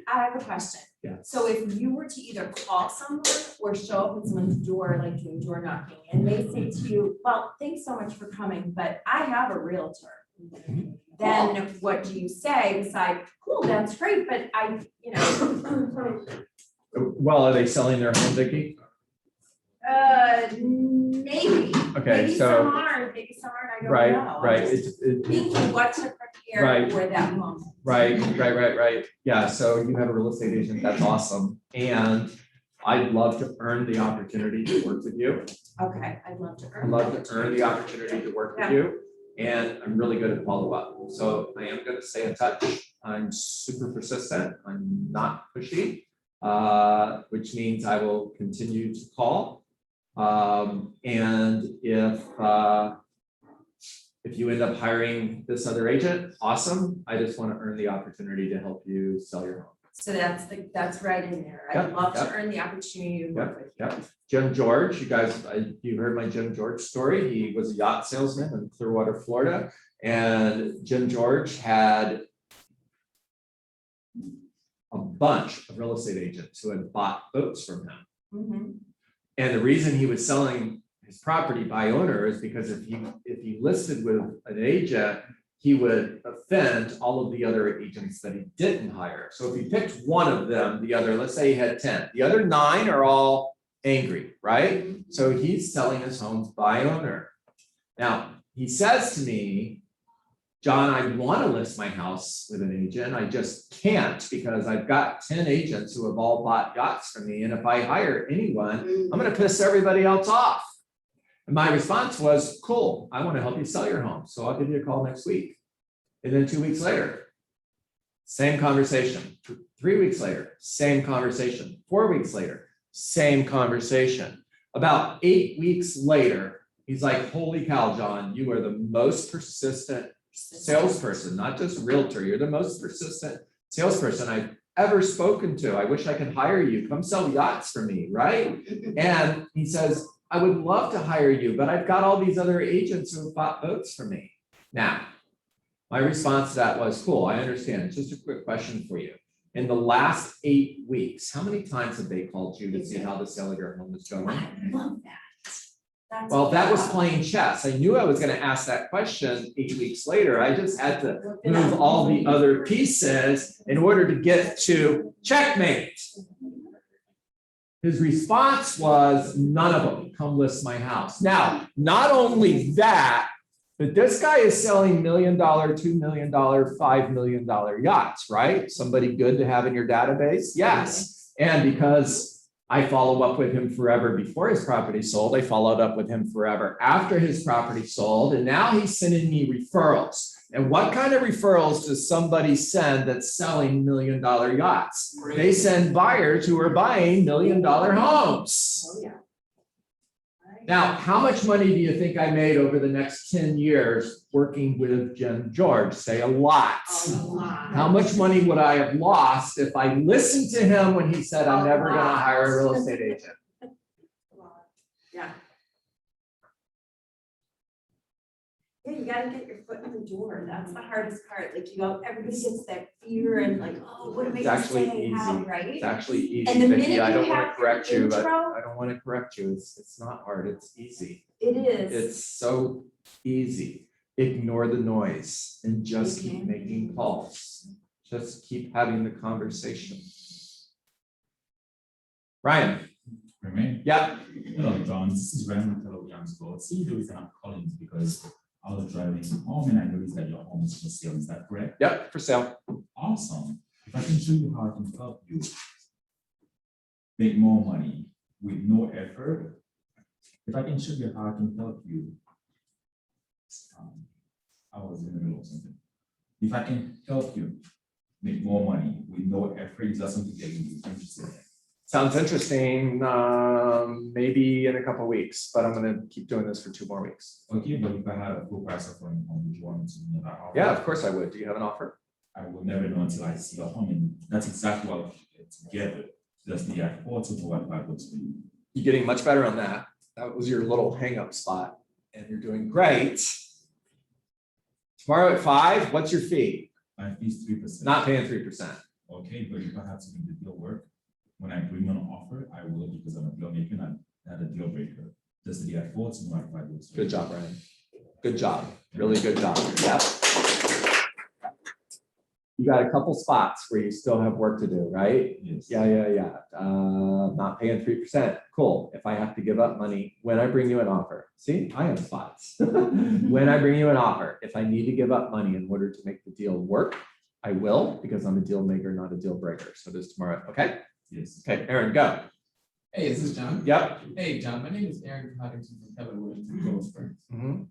I have a question. Yeah. So if you were to either call someone or show up at someone's door, like doing door knocking, and they say to you, well, thanks so much for coming, but I have a realtor. Then what do you say beside, cool, that's great, but Well, are they selling their home, Vicky? maybe. Okay, Maybe so- some are, maybe some aren't, I don't Right, know. right. I'm just thinking what to prepare Right. for that moment. Right. Yeah, so you have a real estate agent, that's awesome. And I'd love to earn the opportunity to work with you. Okay, I'd love to I'd earn. love to earn the opportunity to work with you. And I'm really good at follow-up. So I am gonna stay in touch. I'm super persistent. I'm not pushy, which means I will continue to call. And if you end up hiring this other agent, awesome. I just want to earn the opportunity to help you sell your home. So that's right in there. I'd Yep, love to yep. earn the opportunity to work with you. Yep. Jim George, you guys, you heard my Jim George story. He was a yacht salesman in Clearwater, Florida. And Jim George had a bunch of real estate agents who had bought boats from him. Mhm. And the reason he was selling his property by owner is because if he listed with an agent, he would offend all of the other agents that he didn't hire. So if he picked one of them, the other, let's say he had 10, the other 9 are all angry, right? So he's selling his homes by owner. Now, he says to me, John, I want to list my house with an agent. I just can't because I've got 10 agents who have all bought yachts from me. And if I hire anyone, I'm going to piss everybody else off. And my response was, cool, I want to help you sell your home. So I'll give you a call next week. And then 2 weeks later, same conversation. 3 weeks later, same conversation. 4 weeks later, same conversation. About 8 weeks later, he's like, holy cow, John, you are the most persistent salesperson, not just realtor. You're the most persistent salesperson I've ever spoken to. I wish I could hire you. Come sell yachts for me, right? And he says, I would love to hire you, but I've got all these other agents who have bought boats for me. Now, my response to that was, cool, I understand. It's just a quick question for you. In the last 8 weeks, how many times have they called you to see how the sale of your home is going? I love that. That's Well, that was playing chess. I knew I was going to ask that question 8 weeks later. I just had to move all the other pieces in order to get to checkmate. His response was, none of them. Come list my house. Now, not only that, but this guy is selling $1 million, $2 million, $5 million yachts, right? Somebody good to have in your database? Yes. And because I follow up with him forever before his property sold, I followed up with him forever after his property sold, and now he's sending me referrals. And what kind of referrals does somebody send that's selling $1 million yachts? They send buyers who are buying $1 million homes. Oh, yeah. Now, how much money do you think I made over the next 10 years working with Jim George? Say a lot. A lot. How much money would I have lost if I listened to him when he said, I'm never going to hire a real estate agent? Yeah. Yeah, you gotta get your foot in the door. That's the hardest part. Like, everybody gets that fear and like, oh, what am I It's gonna actually say? How, easy. right? It's actually easy, And the Vicky. minute I don't you want to have correct your you, but intro- I don't want to correct you. It's not hard. It's easy. It is. It's so easy. Ignore the noise and just keep making calls. Just keep having the conversation. Ryan. Remain? Yeah. Hello, John. This is Ryan from Youngsville. See, the reason I'm calling is because I was driving home and I noticed that your home is for sale. Is that correct? Yep, for sale. Awesome. If I can show you how I can help you make more money with no effort, if I can show you how I can help you, I was in the middle of something. If I can help you make more money with no effort, is that something that you're interested in? Sounds interesting. Maybe in a couple of weeks, but I'm going to keep doing this for 2 more weeks. Okay, but if I had a full price of home, would you want me to know that offer? Yeah, of course I would. Do you have an offer? I will never know until I see the home, and that's exactly what we should get together. Just the afford to know what that looks for you. You're getting much better on that. That was your little hang up spot, and you're doing great. Tomorrow at 5, what's your fee? My fee is 3%. Not paying 3%. Okay, but if I have to make the deal work, when I bring you an offer, I will, because I'm a deal maker, not a deal breaker. Just to be at fault, so like 5 weeks. Good job, Ryan. Good job. Really good job. Yep. You got a couple spots where you still have work to do, right? Yes. Yeah. Not paying 3%. Cool. If I have to give up money when I bring you an offer, see, I have spots. When I bring you an offer, if I need to give up money in order to make the deal work, I will, because I'm a deal maker, not a deal breaker. So this tomorrow, okay? Yes. Okay, Aaron, go. Hey, is this John? Yep. Hey, John, my name is Aaron Coddington from Keller Williams in Cold Springs. Mhm.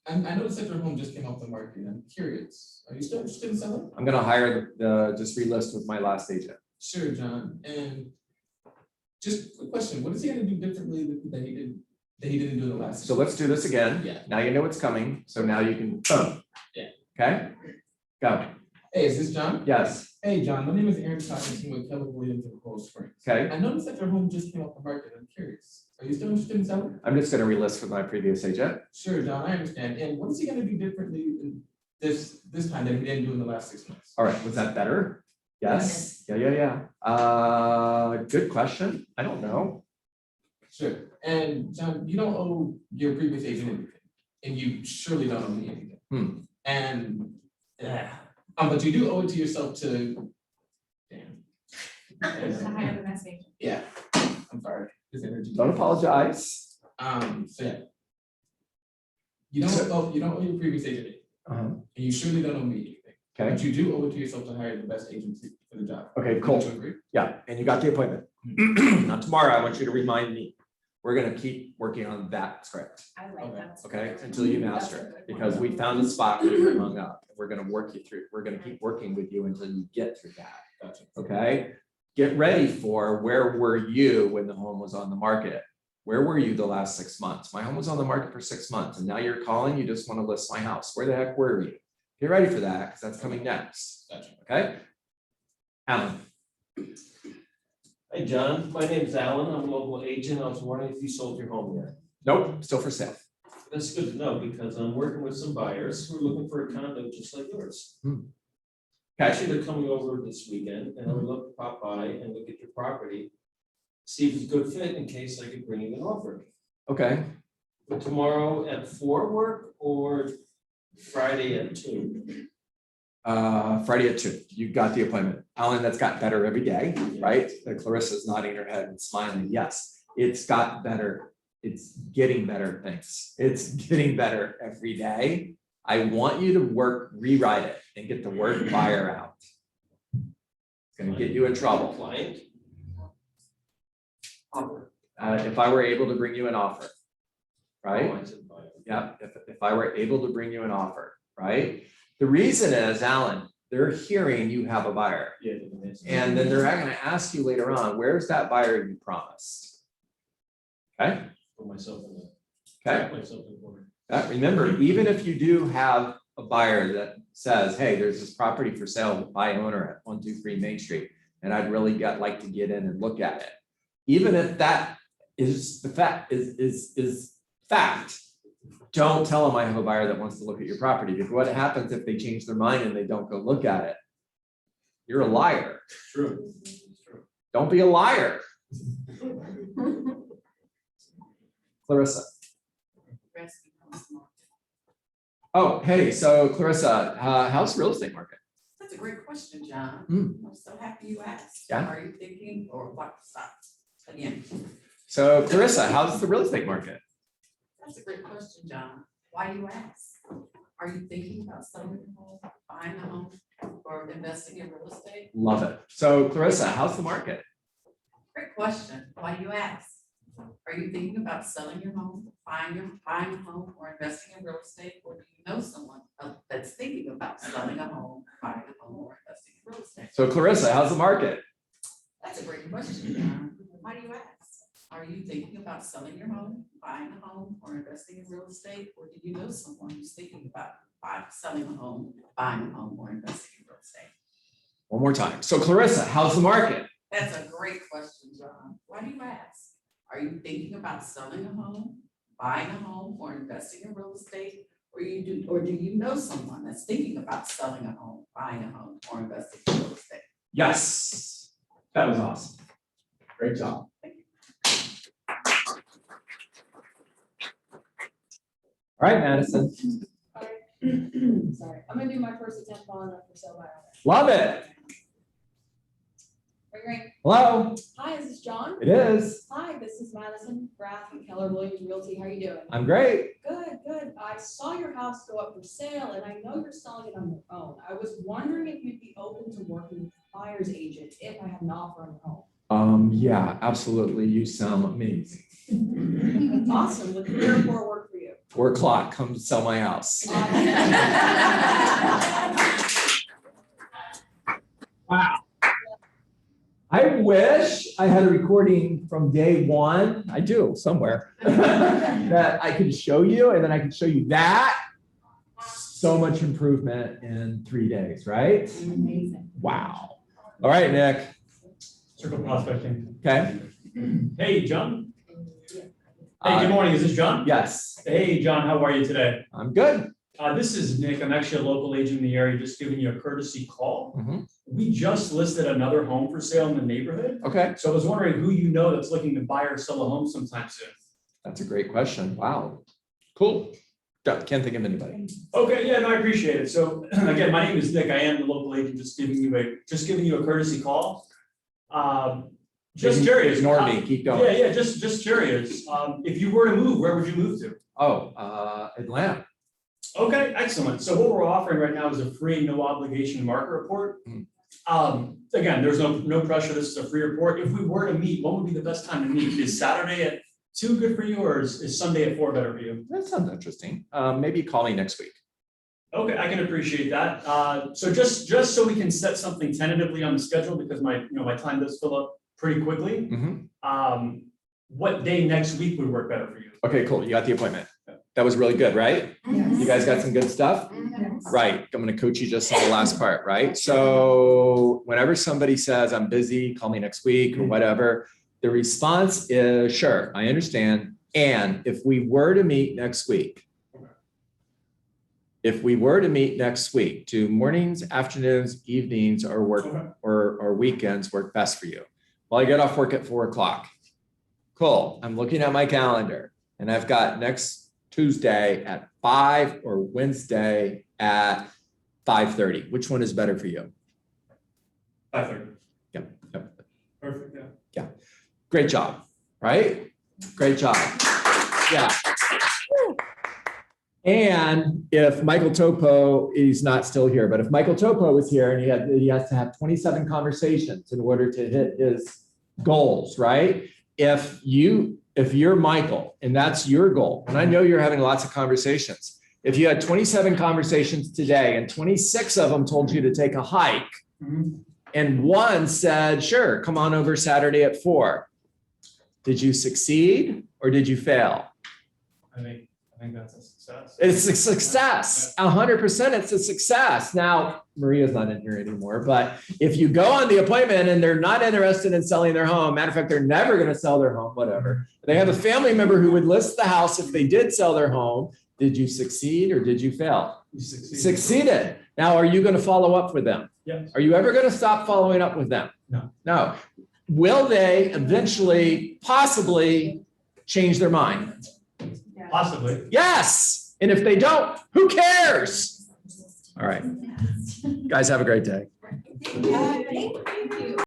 I noticed that your home just came off the market. I'm curious. Are you still interested in selling? I'm gonna hire just relist with my last agent. Sure, John. And just a question, what is he gonna do differently that he didn't do in the last? So let's do this again. Yeah. Now you know what's coming, so now you can, boom. Yeah. Okay, go. Hey, is this John? Yes, Hey, John, my name is Aaron Coddington with Keller Williams in Cold Springs. okay. I noticed that your home just came off the market. I'm curious. Are you still interested in selling? I'm just gonna relist with my previous agent. Sure, John, I understand. And what is he gonna do differently in this time that he didn't do in the last 6 months? All right, was that better? Yes, yeah. Good question. I don't know. Sure. And John, you don't owe your previous agent anything, and you surely don't owe me anything. And but you do owe it to yourself to. Damn. To hire the best agent. Yeah. I'm sorry. This energy. Don't apologize. So yeah. You don't owe your previous agent anything, and you surely don't owe me anything. Okay, But you do owe it to yourself to hire the best agency for the job. okay, cool. Don't you agree? Yeah, and you got the appointment. Now tomorrow, I want you to remind me. We're gonna keep working on that script, I like that. okay, until you master it, because we found a spot where you're hung up. We're gonna work you through, we're gonna keep working with you until you get through that, Gotcha. okay? Get ready for where were you when the home was on the market? Where were you the last 6 months? My home was on the market for 6 months, and now you're calling, you just wanna list my house. Where the heck were you? Get ready for that, because that's coming next, Gotcha. okay? Alan. Hi, John. My name's Alan. I'm a local agent. I was wondering if you sold your home yet. Nope, still for sale. That's good to know because I'm working with some buyers who are looking for a condo just like yours. Actually, they're coming over this weekend and I would love to pop by and look at your property, see if it's a good fit in case I could bring you an offer. Okay. But tomorrow at 4 work or Friday at 2? Friday at 2, you got the appointment. Alan, that's got better every day, right? Clarissa's nodding her head and smiling. Yes, it's got better. It's getting better, thanks. It's getting better every day. I want you to rewrite it and get the word buyer out. It's gonna get you in trouble. Client? If I were able to bring you an offer, right? Oh, I said buyer. Yeah, if I were able to bring you an offer, right? The reason is, Alan, they're hearing you have a buyer. Yeah. And then they're gonna ask you later on, where's that buyer you promised? Okay, Put myself in the. okay. Put myself in the corner. Remember, even if you do have a buyer that says, hey, there's this property for sale by owner at 123 Main Street, and I'd really like to get in and look at it. Even if that is the fact, is fact, don't tell them I have a buyer that wants to look at your property, because what happens if they change their mind and they don't go look at it? You're a liar. True. Don't be a liar. Clarissa. Oh, hey, so Clarissa, how's the real estate market? That's a great question, John. I'm so happy you asked. Yeah. Are you thinking or what? Stop again. So Clarissa, how's the real estate market? That's a great question, John. Why do you ask? Are you thinking about selling a home, buying a home, or investing in real estate? Love it. So Clarissa, how's the market? Great question. Why do you ask? Are you thinking about selling your home, buying a home, or investing in real estate, or do you know someone that's thinking about selling a home, buying a home, or investing in real estate? So Clarissa, how's the market? That's a great question, John. Why do you ask? Are you thinking about selling your home, buying a home, or investing in real estate, or do you know someone who's thinking about selling a home, buying a home, or investing in real estate? One more time. So Clarissa, how's the market? That's a great question, John. Why do you ask? Are you thinking about selling a home, buying a home, or investing in real estate? Or do you know someone that's thinking about selling a home, buying a home, or investing in real estate? Yes, that was awesome. Great job. All right, Madison. Sorry, I'm gonna do my first attempt on for sale by owner. Love it. Ring. Hello. Hi, is this John? It is. Hi, this is Madison Graff from Keller Williams Realty. How are you doing? I'm great. Good, good. I saw your house go up for sale and I know you're selling it on your own. I was wondering if you'd be open to working with a buyer's agent if I have an offer on your home. Yeah, absolutely. You sound amazing. That's awesome. Would 3 or 4 work for you? 4 o'clock, come sell my house. Wow. I wish I had a recording from day one. I do somewhere that I could show you, and then I could show you that. So much improvement in 3 days, right? Amazing. Wow. All right, Nick. Circle prospecting. Okay. Hey, John. Hey, good morning. Is this John? Yes. Hey, John, how are you today? I'm good. This is Nick. I'm actually a local agent in the area, just giving you a courtesy call. We just listed another home for sale in the neighborhood. Okay. So I was wondering who you know that's looking to buy or sell a home sometime soon. That's a great question. Wow. Cool. Can't think of anybody. Okay, yeah, no, I appreciate it. So again, my name is Nick. I am the local agent, just giving you a courtesy call. Just curious. Ignore me. Keep going. Yeah, just curious. If you were to move, where would you move to? Oh, Atlanta. Okay, excellent. So what we're offering right now is a free, no obligation market report. Again, there's no pressure. This is a free report. If we were to meet, what would be the best time to meet? Is Saturday at 2 good for you, or is Sunday at 4 better for you? That sounds interesting. Maybe call me next week. Okay, I can appreciate that. So just so we can set something tentatively on the schedule, because my time does fill up pretty quickly. What day next week would work better for you? Okay, cool. You got the appointment. That was really good, right? Yes. You guys got some good stuff? Right. I'm going to coach you just on the last part, right? So whenever somebody says, I'm busy, call me next week or whatever, the response is, sure, I understand. And if we were to meet next week, do mornings, afternoons, evenings, or work or weekends work best for you? Well, I get off work at 4 o'clock. Cool. I'm looking at my calendar and I've got next Tuesday at 5 or Wednesday at 5:30. Which one is better for you? 5:30. Yep. Perfect, Yeah. Great job, right? Great job. Yeah. And if Michael Topo is not still here, but if Michael Topo was here and he has to have 27 conversations in order to hit his goals, right? If you're Michael and that's your goal, and I know you're having lots of conversations, if you had 27 conversations today and 26 of them told you to take a hike and one said, sure, come on over Saturday at 4, did you succeed or did you fail? I think that's a success. It's a success. 100% it's a success. Now, Maria's not in here anymore, but if you go on the appointment and they're not interested in selling their home, matter of fact, they're never going to sell their home, whatever. They have a family member who would list the house if they did sell their home. Did you succeed or did you fail? You succeeded. Succeeded. Now, are you going to follow up with them? Yes. Are you ever going to stop following up with them? No. Will they eventually, possibly change their mind? Possibly. Yes. And if they don't, who cares? All right. Guys, have a great day. Thank you.